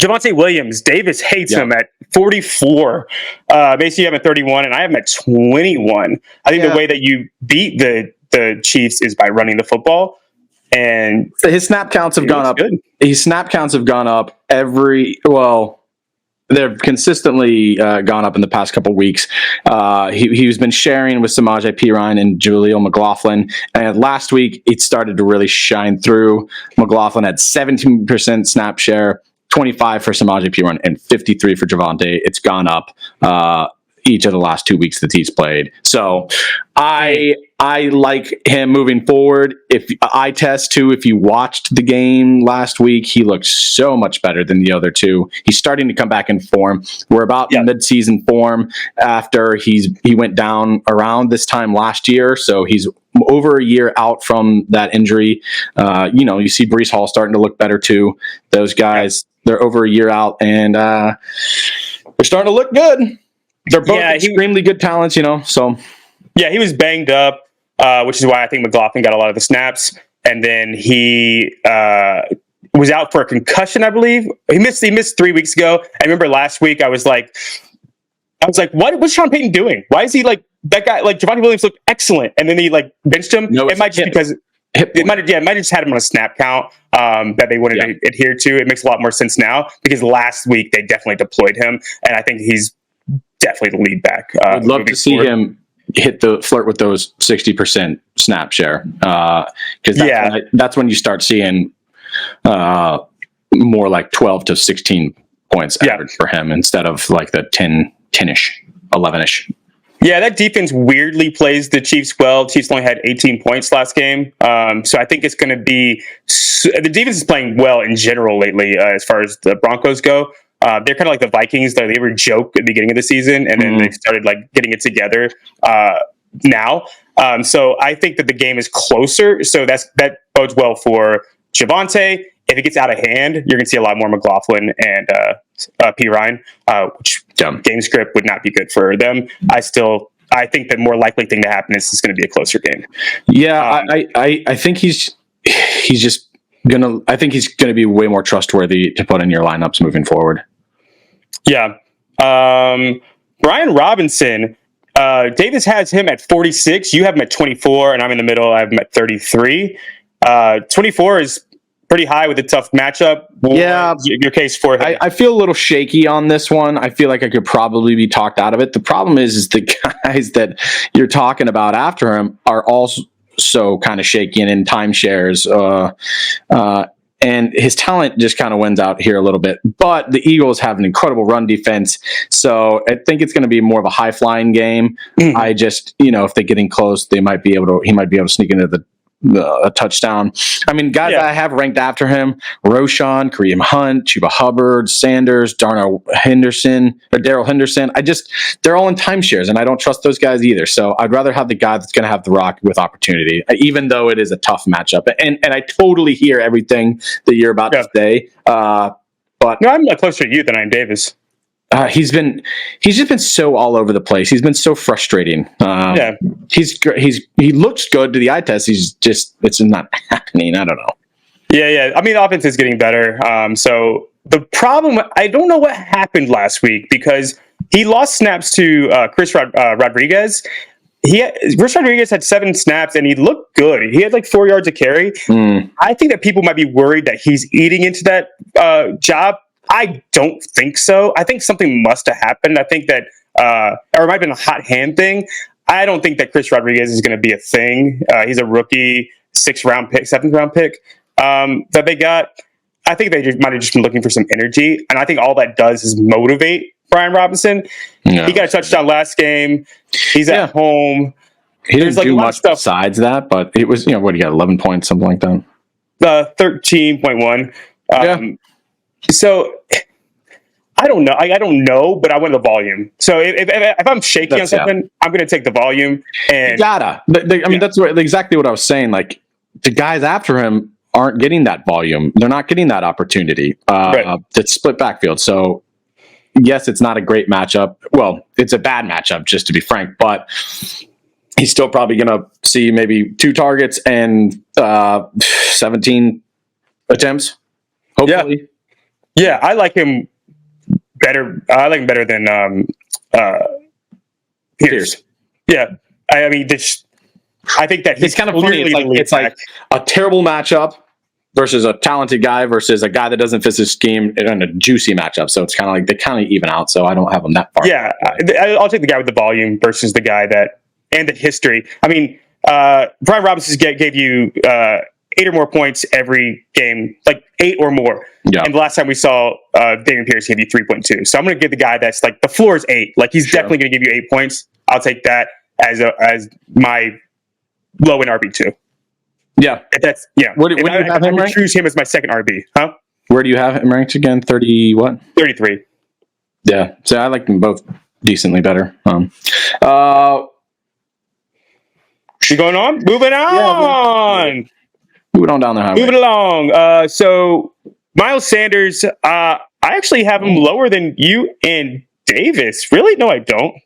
Javonte Williams, Davis hates him at 44. Basically, you have him at 31, and I have him at 21. I think the way that you beat the Chiefs is by running the football. And his snap counts have gone up. Good. His snap counts have gone up they've consistently gone up in the past couple of weeks. He's been sharing with Samaje Perine and Jaleel McLaughlin. And last week, it started to really shine through. McLaughlin had 17% snap share, 25 for Samaje Perine, and 53 for Javonte. It's gone up each of the last 2 weeks that he's played. So I like him moving forward. If you watched the game last week, he looked so much better than the other two. He's starting to come back in form. We're about mid-season form after he went down around this time last year. So he's over a year out from that injury. You see Breece Hall starting to look better too. Those guys, they're over a year out, and they're starting to look good. They're both extremely good talents, so. Yeah, he was banged up, which is why I think McLaughlin got a lot of the snaps. And then he was out for a concussion, I believe. He missed 3 weeks ago. I remember last week I was like, what's Sean Payton doing? Why is he like that guy? Like, Javonte Williams looked excellent, and then he benched him. No, it might just because it might have just had him on a snap count that they wanted to adhere to. It makes a lot more sense now, because last week they definitely deployed him, and I think he's definitely the lead back. I'd love to see him flirt with those 60% snap share, because that's when you start seeing more like 12 to 16 points average for him, instead of like the 10-ish, 11-ish. Yeah, that defense weirdly plays the Chiefs well. Chiefs only had 18 points last game. So I think it's going to be... the defense is playing well in general lately as far as the Broncos go. They're kind of like the Vikings. They were a joke at the beginning of the season, and then they started getting it together now. So I think that the game is closer. So that bodes well for Javonte. If it gets out of hand, you're going to see a lot more McLaughlin and Perine, which game script would not be good for them. I think the more likely thing to happen is it's going to be a closer game. Yeah, I think he's just gonna. I think he's going to be way more trustworthy to put in your lineups moving forward. Yeah, Brian Robinson. Davis has him at 46. You have him at 24, and I'm in the middle. I have him at 33. 24 is pretty high with a tough matchup. Your case for him. I feel a little shaky on this one. I feel like I could probably be talked out of it. The problem is the guys that you're talking about after him are also kind of shaky and in timeshares. And his talent just kind of wins out here a little bit. But the Eagles have an incredible run defense, so I think it's going to be more of a high flying game. I just, if they're getting close, he might be able to sneak into a touchdown. I mean, guys I have ranked after him: Roschon, Kareem Hunt, Chuba Hubbard, Sanders, Darrell Henderson. They're all in timeshares, and I don't trust those guys either. So I'd rather have the guy that's going to have the rock with opportunity, even though it is a tough matchup. And I totally hear everything that you're about to say. But no, I'm closer to you than I am Davis. He's just been so all over the place. He's been so frustrating. He looks good to the eye test. It's not happening. I don't know. Yeah. I mean, the offense is getting better. So the problem, I don't know what happened last week because he lost snaps to Chris Rodriguez. Chris Rodriguez had 7 snaps and he looked good. He had like 4 yards of carry. I think that people might be worried that he's eating into that job. I don't think so. I think something must have happened. I think that, or it might have been a hot hand thing. I don't think that Chris Rodriguez is going to be a thing. He's a rookie, 7th round pick that they got. I think they might have just been looking for some energy. And I think all that does is motivate Brian Robinson. No. He got a touchdown last game. He's at home. He didn't do much besides that, but it was, what, he got 11 points, something like that? 13.1. So I don't know. I don't know, but I want the volume. So if I'm shaky on something, I'm going to take the volume. And you gotta. That's exactly what I was saying. Like, the guys after him aren't getting that volume. They're not getting that opportunity. It's split backfield. So yes, it's not a great matchup. Well, it's a bad matchup, just to be frank. But he's still probably going to see maybe 2 targets and 17 attempts. Hopefully. Yeah, I like him better. I like him better than Pierce. Yeah, I mean, I think that it's kind of funny. It's like a terrible matchup versus a talented guy versus a guy that doesn't fit his scheme in a juicy matchup. So it's kind of like they kind of even out. So I don't have them that far. Yeah, I'll take the guy with the volume versus the guy and the history. I mean, Brian Robinson gave you 8 or more points every game, like 8 or more. Yeah. And the last time we saw Dameon Pierce give you 3.2. So I'm going to give the guy that's like the floor is 8. Like he's definitely going to give you 8 points. I'll take that as my low in RB2. Yeah. Where do you have him ranked? Choose him as my second RB. Huh? Where do you have him ranked again? 30 what? 33. Yeah. So I like them both decently better. You going on? Moving on. Yeah, moving on down the highway. Moving along. So Miles Sanders, I actually have him lower than you and Davis. Really? No, I don't.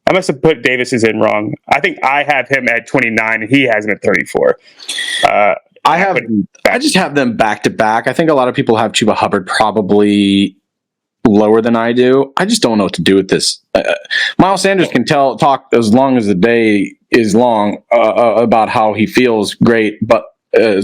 I must have put Davis's in wrong. I think I have him at 29 and he has him at 34. I just have them back to back. I think a lot of people have Chuba Hubbard probably lower than I do. I just don't know what to do with this. Miles Sanders can talk as long as the day is long about how he feels great, but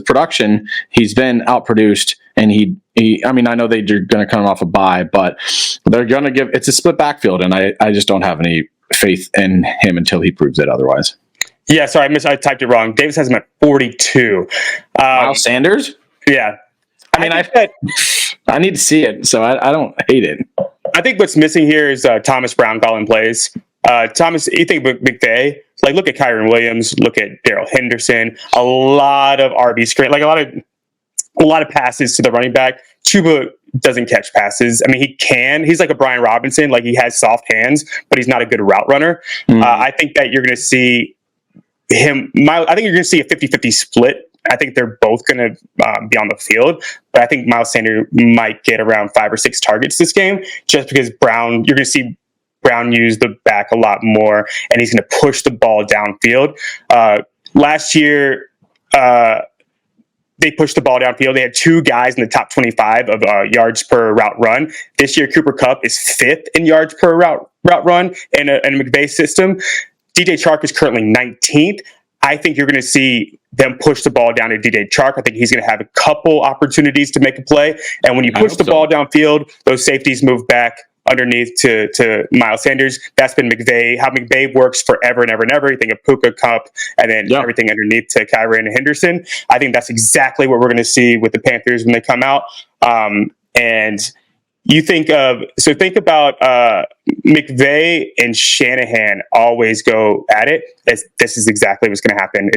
production, he's been outproduced, and I know they're going to come off a bye, but they're going to it's a split backfield, and I just don't have any faith in him until he proves it otherwise. Yeah, sorry, I typed it wrong. Davis has him at 42. Miles Sanders? Yeah. I need to see it, so I don't hate it. I think what's missing here is Thomas Brown calling plays. You think McVay, like look at Kyron Williams, look at Darrell Henderson, a lot of RB screen, like a lot of passes to the running back. Chuba doesn't catch passes. I mean, he can. He's like a Brian Robinson, like he has soft hands, but he's not a good route runner. I think that you're going to see him. I think you're going to see a 50-50 split. I think they're both going to be on the field, but I think Miles Sanders might get around 5 or 6 targets this game, just because you're going to see Brown use the back a lot more, and he's going to push the ball downfield. Last year, they pushed the ball downfield. They had 2 guys in the top 25 of yards per route run. This year, Cooper Kupp is 5th in yards per route run in a McVay system. DJ Chark is currently 19th. I think you're going to see them push the ball down to DJ Chark. I think he's going to have a couple opportunities to make a play. And when you push the ball downfield, those safeties move back underneath to Miles Sanders. That's been how McVay works forever and ever and ever. You think of Puka, Kupp, and then everything underneath to Kyron and Henderson. I think that's exactly what we're going to see with the Panthers when they come out. And think about McVay and Shanahan always go at it. This is exactly what's going to happen.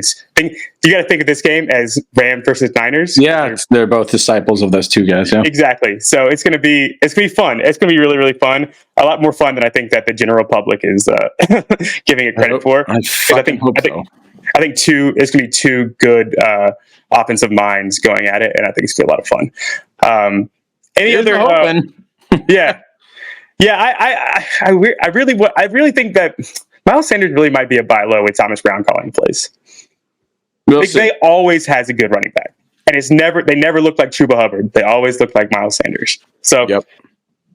You got to think of this game as Rams versus Niners. Yeah, they're both disciples of those two guys. Yeah, exactly. So it's going to be fun. It's going to be really, really fun. A lot more fun than I think that the general public is giving it credit for. I think so. I think it's going to be two good offensive minds going at it, and I think it's going to be a lot of fun. Any other? Yeah. I really think that Miles Sanders really might be a buy low with Thomas Brown calling plays. They always has a good running back, and they never look like Chuba Hubbard. They always look like Miles Sanders. So,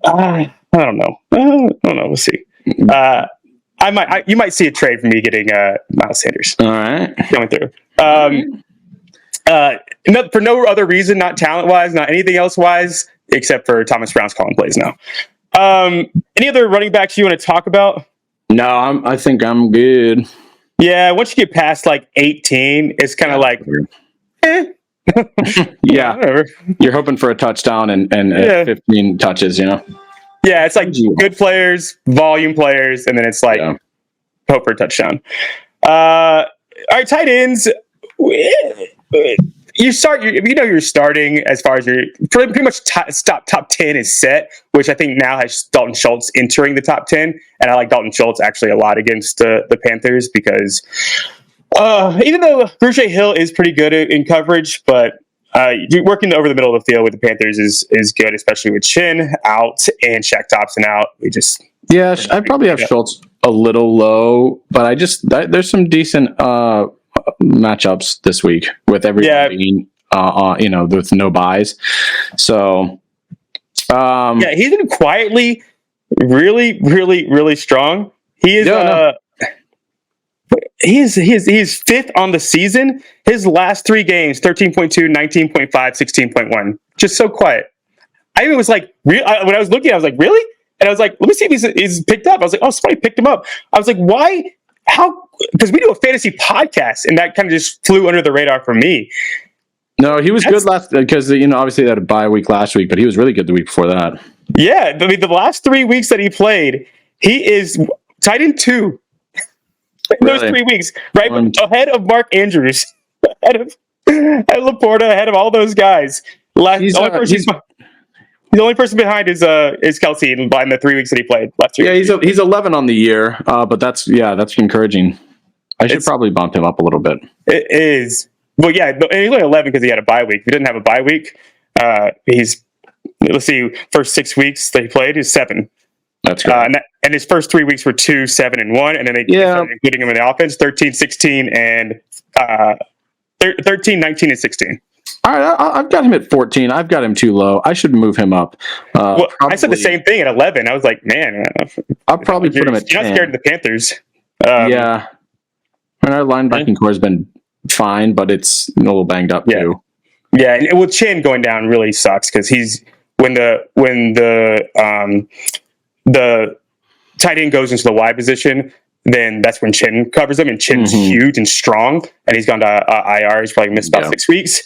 I don't know. We'll see. You might see a trade for me getting Miles Sanders. All right, going through. For no other reason, not talent wise, not anything else wise, except for Thomas Brown's calling plays now. Any other running backs you want to talk about? No, I think I'm good. Yeah, once you get past like 18, it's kind of like, yeah, whatever. You're hoping for a touchdown and 15 touches, you know? Yeah, it's like good players, volume players, and then it's like hope for a touchdown. All right, tight ends. You're starting as far as your pretty much top 10 is set, which I think now has Dalton Schultz entering the top 10. And I like Dalton Schultz actually a lot against the Panthers because even though Grugier Hill is pretty good in coverage, but working over the middle of the field with the Panthers is good, especially with Chin out and Shaq Thompson out. I'd probably have Schultz a little low, but there's some decent matchups this week with everyone being with no buys. So he's been quietly really, really, really strong. He is fifth on the season. His last 3 games, 13.2, 19.5, 16.1. Just so quiet. I even was like, when I was looking, I was like, really? And I was like, let me see if he's picked up. I was like, oh, somebody picked him up. I was like, why? How? Because we do a fantasy podcast, and that kind of just flew under the radar for me. No, he was good last because obviously they had a bye week last week, but he was really good the week before that. Yeah, I mean, the last 3 weeks that he played, he is tight end 2. Those 3 weeks, right ahead of Mark Andrews, ahead of Laporta, ahead of all those guys. The only person behind is Kelsey in the 3 weeks that he played last year. Yeah, he's 11 on the year, but that's encouraging. I should probably bump him up a little bit. It is. Well, yeah, and he's only 11 because he had a bye week. If he didn't have a bye week, let's see, first 6 weeks that he played is 7. That's good. And his first 3 weeks were 2, 7, and 1, and then they started including him in the offense, 13, 16, and 13, 19, and 16. All right, I've got him at 14. I've got him too low. I should move him up. I said the same thing at 11. I was like, man. I'll probably put him at 10. You're not scared of the Panthers. And our linebacking core has been fine, but it's a little banged up too. Yeah, and with Chin going down really sucks because he's when the tight end goes into the Y position, then that's when Chin covers him, and Chin's huge and strong, and he's gone to IR. He's probably missed about 6 weeks.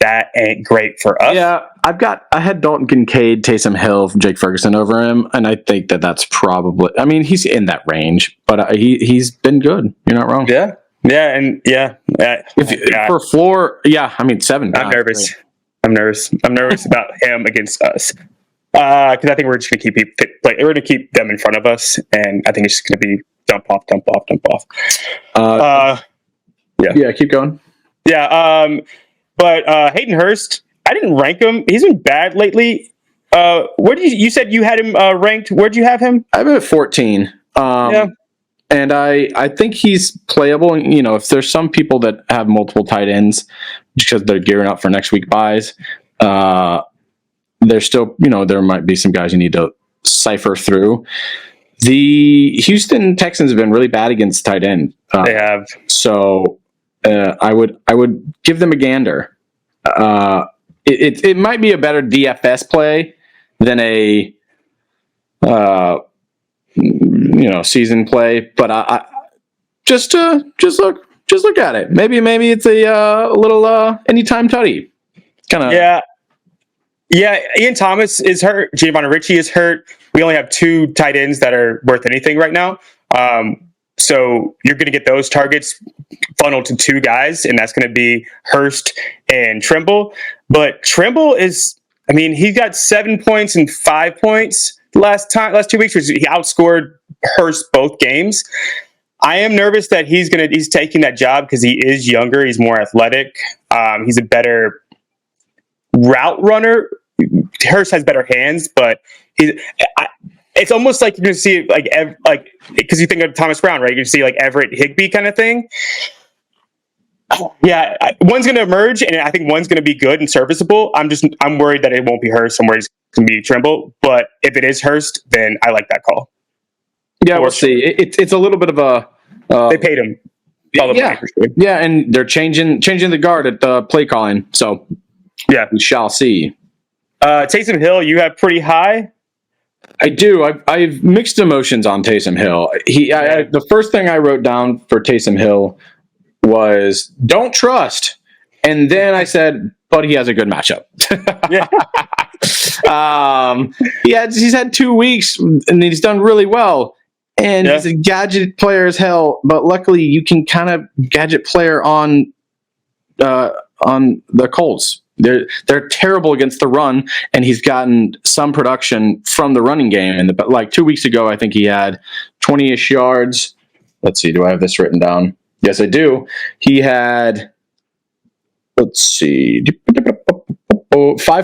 That ain't great for us. Yeah, I had Dalton Kincaid, Taysom Hill, Jake Ferguson over him, and I think that's probably. I mean, he's in that range, but he's been good. You're not wrong. Yeah, For floor, I mean 7. I'm nervous. Great. I'm nervous about him against us because I think we're just gonna we're gonna keep them in front of us, and I think it's just gonna be dump off. Keep going. Yeah. But Hayden Hurst, I didn't rank him. He's been bad lately. Where you said you had him ranked? Where'd you have him? I have him at 14. And I think he's playable. If there's some people that have multiple tight ends because they're gearing up for next week buys, there's still, there might be some guys you need to cipher through. The Houston Texans have been really bad against tight end. They have. So I would give them a gander. It might be a better DFS play than a season play, but I just look at it. Maybe it's a little anytime tutty. Kind of. Yeah, Ian Thomas is hurt. Giovanni Ricci is hurt. We only have 2 tight ends that are worth anything right now. So you're going to get those targets funneled to 2 guys, and that's going to be Hurst and Trimble. But Trimble is, I mean, he got 7 points and 5 points last 2 weeks, which he outscored Hurst both games. I am nervous that he's taking that job because he is younger. He's more athletic. He's a better route runner. Hurst has better hands, but it's almost like you're going to see like because you think of Thomas Brown, right? You see like Everett Higbee kind of thing. Yeah, one's going to emerge, and I think one's going to be good and serviceable. I'm worried that it won't be Hurst. I'm worried it's going to be Trimble. But if it is Hurst, then I like that call. Yeah, we'll see. It's a little bit of a. They paid him. Yeah, and they're changing the guard at the play calling. So yeah, we shall see. Taysom Hill, you have pretty high. I do. I've mixed emotions on Taysom Hill. The first thing I wrote down for Taysom Hill was don't trust, and then I said, but he has a good matchup. Yeah. He's had 2 weeks and he's done really well. And he's a gadget player as hell, but luckily you can kind of gadget player on the Colts. They're terrible against the run, and he's gotten some production from the running game. And like 2 weeks ago, I think he had 20-ish yards. Let's see, do I have this written down? Yes, I do. He had, 5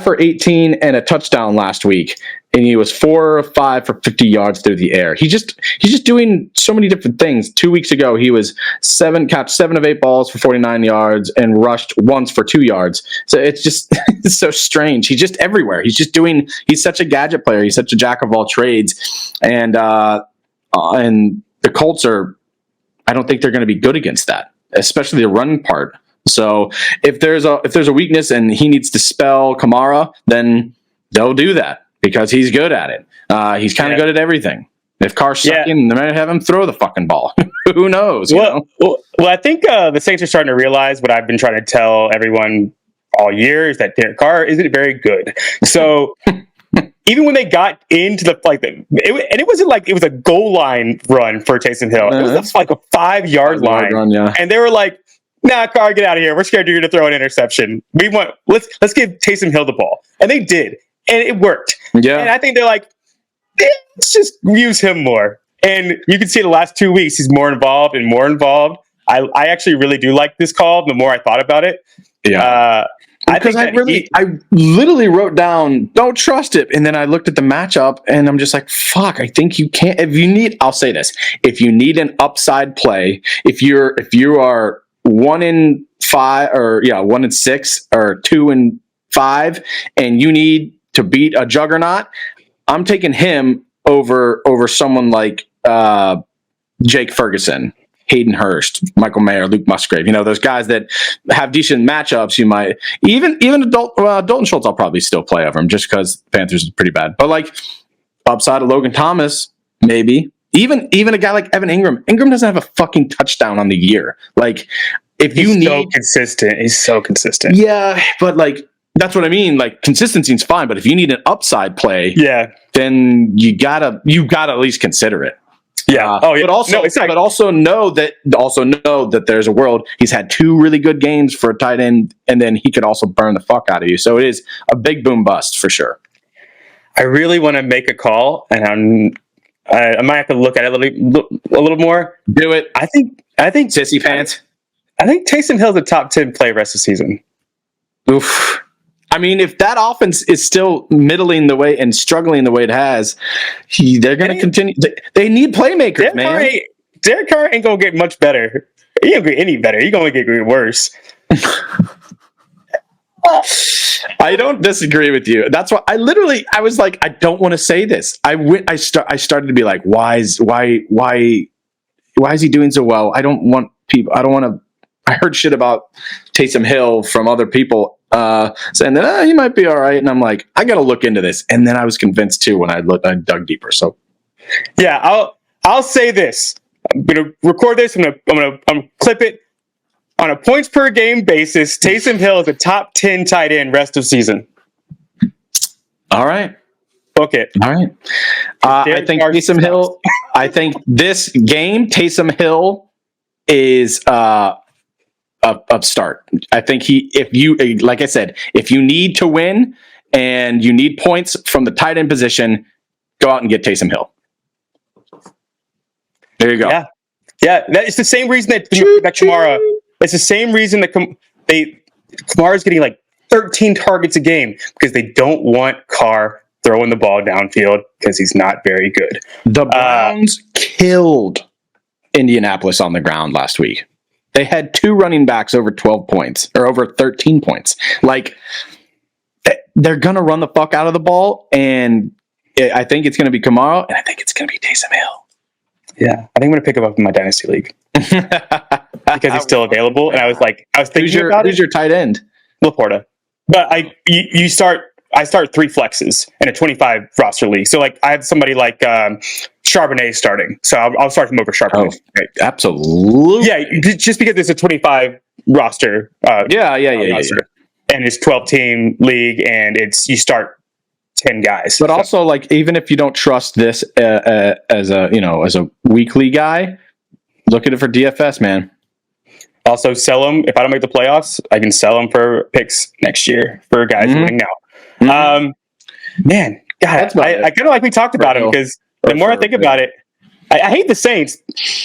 for 18 and a touchdown last week, and he was 4 of 5 for 50 yards through the air. He's just doing so many different things. 2 weeks ago, he was 7 of 8 balls for 49 yards and rushed once for 2 yards. So it's just it's so strange. He's just everywhere. He's such a gadget player. He's such a jack of all trades, and the Colts I don't think they're going to be good against that, especially the run part. So if there's a weakness and he needs to spell Kamara, then they'll do that because he's good at it. He's kind of good at everything. If Carr's sucking, they might have him throw the fucking ball. Who knows? Well, I think the Saints are starting to realize what I've been trying to tell everyone all year is that Derek Carr isn't very good. So even when they got into it wasn't like it was a goal line run for Taysom Hill. It was like a 5-yard line, run, and they were like, "Nah, Carr, get out of here. We're scared you're going to throw an interception. Let's give Taysom Hill the ball," and they did, and it worked. Yeah, and I think they're like, let's just use him more. And you can see the last 2 weeks he's more involved and more involved. I actually really do like this call. The more I thought about it, because I literally wrote down don't trust it, and then I looked at the matchup and I'm just like, fuck, I think you can't. I'll say this: if you need an upside play, if you are 1 in 5 or 1 in 6 or 2 in 5, and you need to beat a juggernaut, I'm taking him over someone like Jake Ferguson, Hayden Hurst, Michael Mayer, Luke Musgrave. Those guys that have decent matchups. You might even Dalton Schultz. I'll probably still play over him just because Panthers is pretty bad. But like upside of Logan Thomas, maybe. Even a guy like Evan Ingram. Ingram doesn't have a fucking touchdown on the year. Like he's so consistent. He's so consistent. Yeah, but like that's what I mean. Like consistency is fine, but if you need an upside play, then you gotta at least consider it. Yeah. But also know that there's a world he's had 2 really good games for a tight end, and then he could also burn the fuck out of you. So it is a big boom bust for sure. I really want to make a call, and I might have to look at it a little more. Do it. I think sissy pants. I think Taysom Hill's a top 10 play rest of the season. Oof. I mean, if that offense is still middling the way and struggling the way it has, they're going to continue. They need playmakers, man. Derek Carr ain't going to get much better. He ain't going to get any better. He's going to get worse. I don't disagree with you. That's why I was like, I don't want to say this. I started to be like, why is he doing so well? I don't want to. I heard shit about Taysom Hill from other people saying that he might be all right, and I'm like, I got to look into this. And then I was convinced too when I dug deeper. So, yeah, I'll say this. I'm gonna record this. I'm gonna clip it on a points per game basis. Taysom Hill is a top 10 tight end rest of season. All right. Book it. All right. I think Taysom Hill. I think this game, Taysom Hill is a start. I think like I said, if you need to win and you need points from the tight end position, go out and get Taysom Hill. There you go. Yeah. It's the same reason that Kamara. It's the same reason that Kamara's getting like 13 targets a game, because they don't want Carr throwing the ball downfield because he's not very good. The Browns killed Indianapolis on the ground last week. They had 2 running backs over 12 points or over 13 points. Like, they're going to run the fuck out of the ball, and I think it's going to be Kamara, and I think it's going to be Taysom Hill. Yeah, I think I'm going to pick him up in my dynasty league because he's still available. And I was thinking about it. Who's your tight end? Laporta. But I start 3 flexes in a 25 roster league. So like I have somebody like Charbonnet starting. So I'll start him over Charbonnet. Oh, right. Absolutely. Yeah, just because it's a 25 roster. Roster. And it's 12-team league, and you start 10 guys. But also, like, even if you don't trust this as a weekly guy, look at it for DFS, man. Also, sell them. If I don't make the playoffs, I can sell them for picks next year for guys winning now. Man, God, I kind of like we talked about him, because the more I think about it, I hate the Saints.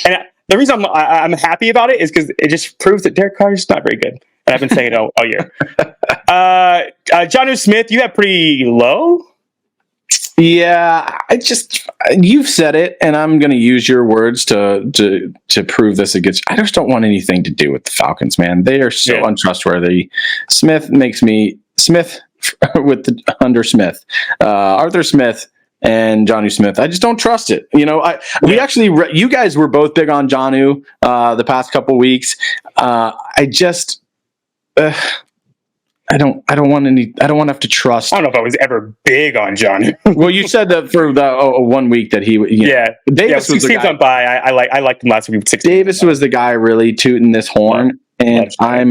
And the reason I'm happy about it is because it just proves that Derek Carr is not very good. And I've been saying it all year. Jonnu Smith, you have pretty low? Yeah, you've said it, and I'm going to use your words to prove this against. I just don't want anything to do with the Falcons, man. They are so untrustworthy. Smith with the under Smith, Arthur Smith, and Jonnu Smith. I just don't trust it. We actually, you guys were both big on Jonnu the past couple weeks. I don't want to have to trust. I don't know if I was ever big on John. Well, you said that for the 1 week that he, Davis was the guy. On by. I liked him last week. Davis was the guy really tooting this horn, and I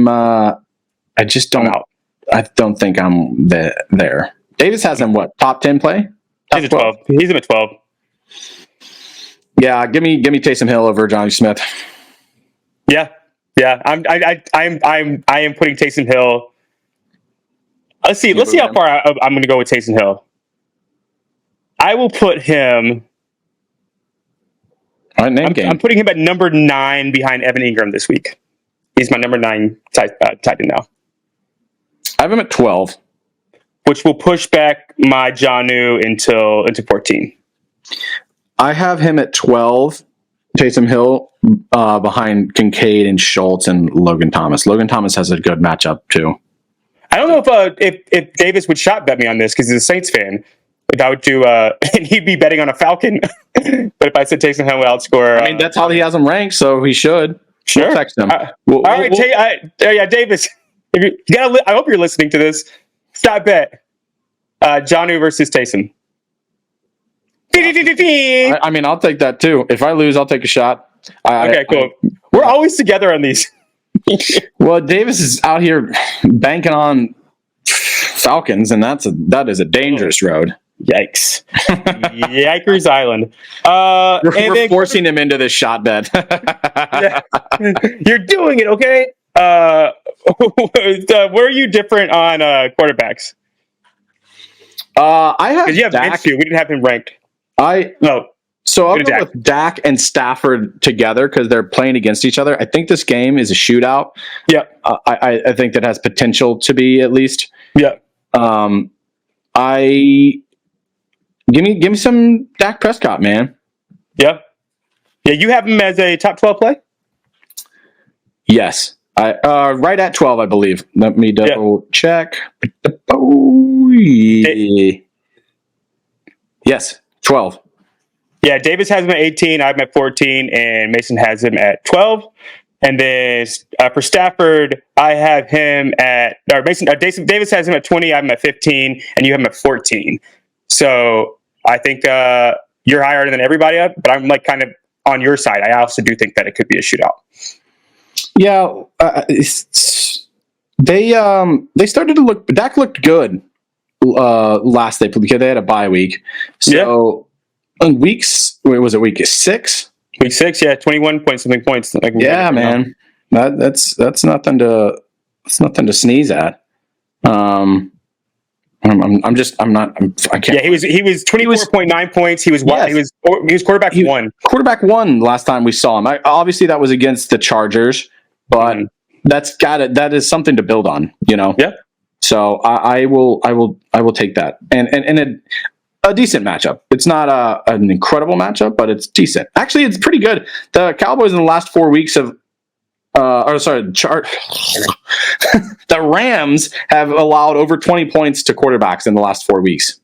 don't think I'm there. Davis has him top 10 play. He's a 12. He's in a 12. Yeah, give me Taysom Hill over Jonnu Smith. Yeah. I am putting Taysom Hill. Let's see how far I'm going to go with Taysom Hill. I will put him. I'm putting him at number 9 behind Evan Ingram this week. He's my number 9 tight end now. I have him at 12, which will push back my Jonnu into 14. I have him at 12. Taysom Hill behind Kincaid and Schultz and Logan Thomas. Logan Thomas has a good matchup too. I don't know if Davis would shot bet me on this because he's a Saints fan. If I would do, and he'd be betting on a Falcon. But if I said Taysom Hill will outscore, I mean that's how he has him ranked, so he should. Sure, we'll text him. All right, Davis. I hope you're listening to this. Stop bet. Jonnu versus Taysom. I mean, I'll take that too. If I lose, I'll take a shot. Okay, cool. We're always together on these. Well, Davis is out here banking on Falcons, and that is a dangerous road. Yikes! Yikers Island. We're forcing him into this shot bet. You're doing it, okay? Where are you different on quarterbacks? I have you have Minshew. We didn't have him ranked. So I'll go with Dak and Stafford together because they're playing against each other. I think this game is a shootout. Yeah, I think that has potential to be at least. Yeah. Give me some Dak Prescott, man. Yeah. You have him as a top 12 play. Yes, right at 12, I believe. Let me double check. Yes, 12. Yeah, Davis has him at 18. I have him at 14, and Mason has him at 12. And then for Stafford, I have him at Davis has him at 20. I have him at 15, and you have him at 14. So I think you're higher than everybody up, but I'm like kind of on your side. I also do think that it could be a shootout. Yeah, they started to look. Dak looked good last they played, because they had a bye week. So on week 6? Week 6, yeah, 21 point something points. Yeah, man, that's nothing to sneeze at. I can't. Yeah, he was 24.9 points. He was quarterback one. Quarterback one last time we saw him. Obviously that was against the Chargers, but that is something to build on, you know. Yeah. So I will take that, and a decent matchup. It's not an incredible matchup, but it's decent. Actually, it's pretty good. The Cowboys in the last 4 weeks the Rams have allowed over 20 points to quarterbacks in the last 4 weeks.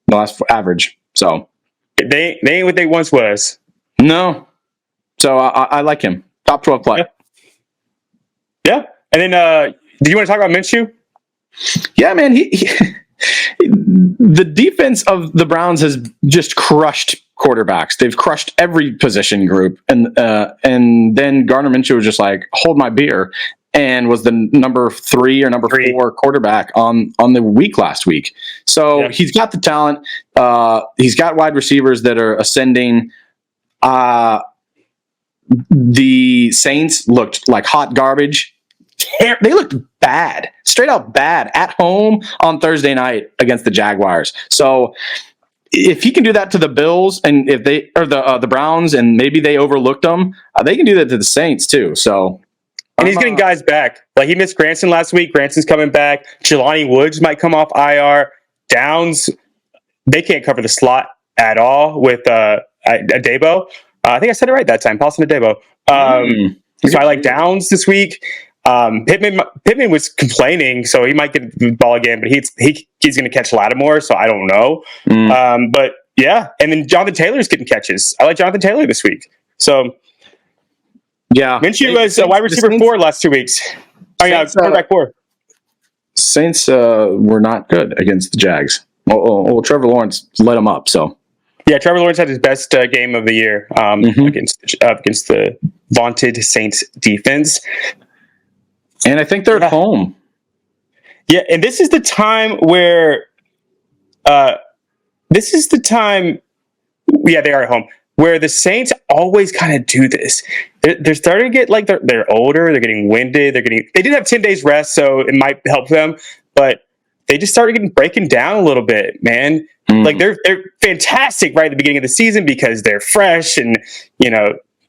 The last average. So they ain't what they once was. No. So I like him. Top 12 play. Yeah. And then do you want to talk about Minshew? Yeah, man. The defense of the Browns has just crushed quarterbacks. They've crushed every position group, and then Gardner Minshew was just like, hold my beer, and was the number 3 or number 4 quarterback on the week last week. So he's got the talent. He's got wide receivers that are ascending. The Saints looked like hot garbage. They looked bad, straight up bad at home on Thursday night against the Jaguars. So if he can do that to the Bills, and if they or the Browns, and maybe they overlooked them, they can do that to the Saints too. So, and he's getting guys back. Like he missed Granson last week. Granson's coming back. Jelani Woods might come off IR. Downs, they can't cover the slot at all with Adebo. I think I said it right that time. Paulson Adebo. So I like Downs this week. Pittman was complaining, so he might get the ball again, but he's going to catch Lattimore, so I don't know. But yeah, and then Jonathan Taylor's getting catches. I like Jonathan Taylor this week. So yeah, Minshew was wide receiver 4 last 2 weeks. Quarterback 4. Saints were not good against the Jags. Well, Trevor Lawrence let them up. So yeah, Trevor Lawrence had his best game of the year against the vaunted Saints defense. And I think they're at home. Yeah, and this is the time where they are at home, where the Saints always kind of do this. They're starting to get like they're older, they're getting winded, they did have 10 days rest, so it might help them, but they just started breaking down a little bit, man. Like they're fantastic right at the beginning of the season because they're fresh and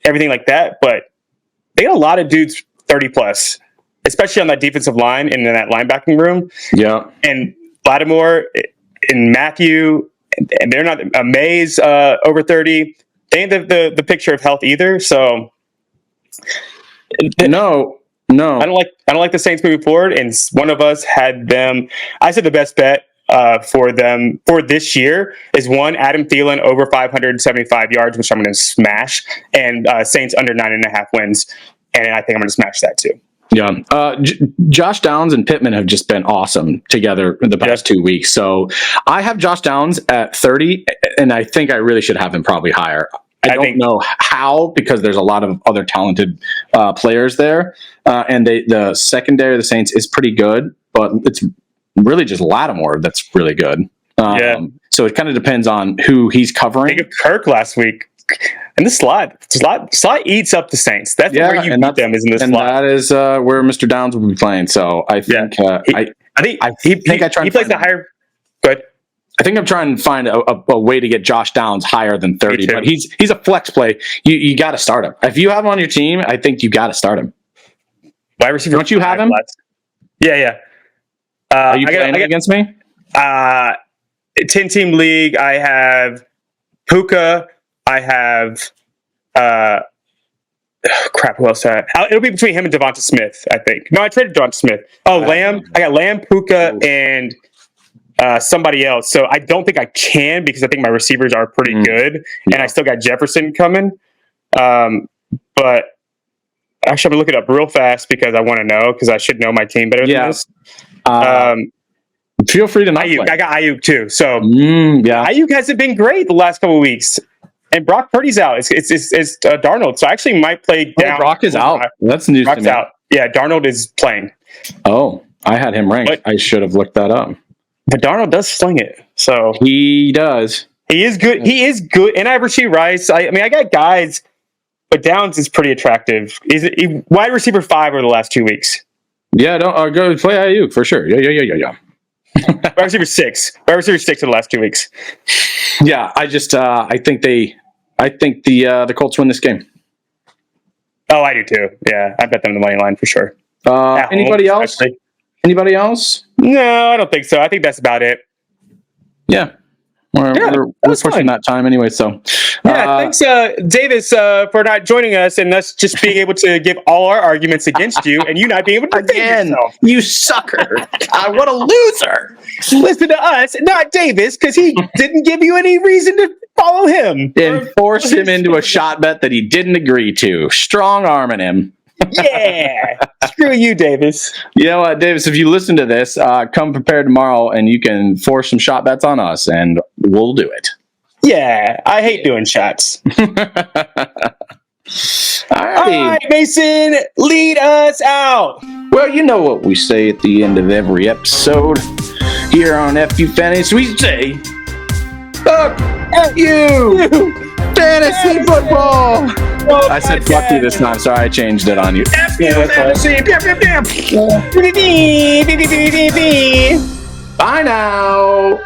everything like that, but they got a lot of dudes 30 plus. Especially on that defensive line and in that linebacking room. Yeah. And Lattimore and Matthew, and they're not Mays over 30. They ain't the picture of health either. So no. I don't like the Saints moving forward. And one of us had them. I said the best bet for them for this year is Adam Thielen over 575 yards, which I'm going to smash, and Saints under 9.5 wins. And I think I'm going to smash that too. Yeah. Josh Downs and Pittman have just been awesome together in the past 2 weeks. So I have Josh Downs at 30, and I think I really should have him probably higher. I don't know how, because there's a lot of other talented players there. And the secondary of the Saints is pretty good, but it's really just Lattimore that's really good. So it kind of depends on who he's covering. Think of Kirk last week. And the slot eats up the Saints. That's where you beat them, is in the slot. And that is where Mr. Downs will be playing. So I think he plays the higher. Good. I think I'm trying to find a way to get Josh Downs higher than 30. But he's a flex play. You got to start him. If you have him on your team, I think you got to start him. Wide receiver. Don't you have him? Yeah. Are you playing against me? 10-team league. I have Puka. I have who else? It'll be between him and Devonta Smith, I think. No, I traded Devonta Smith. Lamb. I got Lamb, Puka, and somebody else. So I don't think I can, because I think my receivers are pretty good, and I still got Jefferson coming. But actually, I'm gonna look it up real fast because I want to know, because I should know my team better than this. Feel free to not Ayuk. play. I got Ayuk too. So Ayuk hasn't been great the last couple of weeks. And Brock Purdy's out. It's Darnold. So I actually might play down. Brock is out. That's news Brock's to me. out. Yeah, Darnold is playing. Oh, I had him ranked. I should have looked that up. But Darnold does sling it, so he does. He is good. He is good. And I Rasheed Rice. I mean, I got guys, but Downs is pretty attractive. He's wide receiver 5 over the last 2 weeks. Yeah, don't go play Ayuk for sure. Yeah. Wide receiver 6. Wide receiver 6 in the last 2 weeks. Yeah, I think the Colts win this game. Oh, I do too. Yeah, I bet them the money line for sure. Anybody else? Anybody else? No, I don't think so. I think that's about it. Yeah. We're pushing that time anyway, so. Thanks, Davis, for not joining us and us just being able to give all our arguments against you and you not being able to defend yourself. You sucker. What a loser. Listen to us, not Davis, because he didn't give you any reason to follow him. And force him into a shot bet that he didn't agree to. Strong arming him. Yeah. Screw you, Davis. You know what, Davis, if you listen to this, come prepared tomorrow and you can force some shot bets on us and we'll do it. Yeah, I hate doing shots. All right, Mason, lead us out. Well, you know what we say at the end of every episode here on FU Fantasy. We say, fuck you, fantasy football. I said fuck you this time. Sorry, I changed it on you. FU Fantasy. Bye now.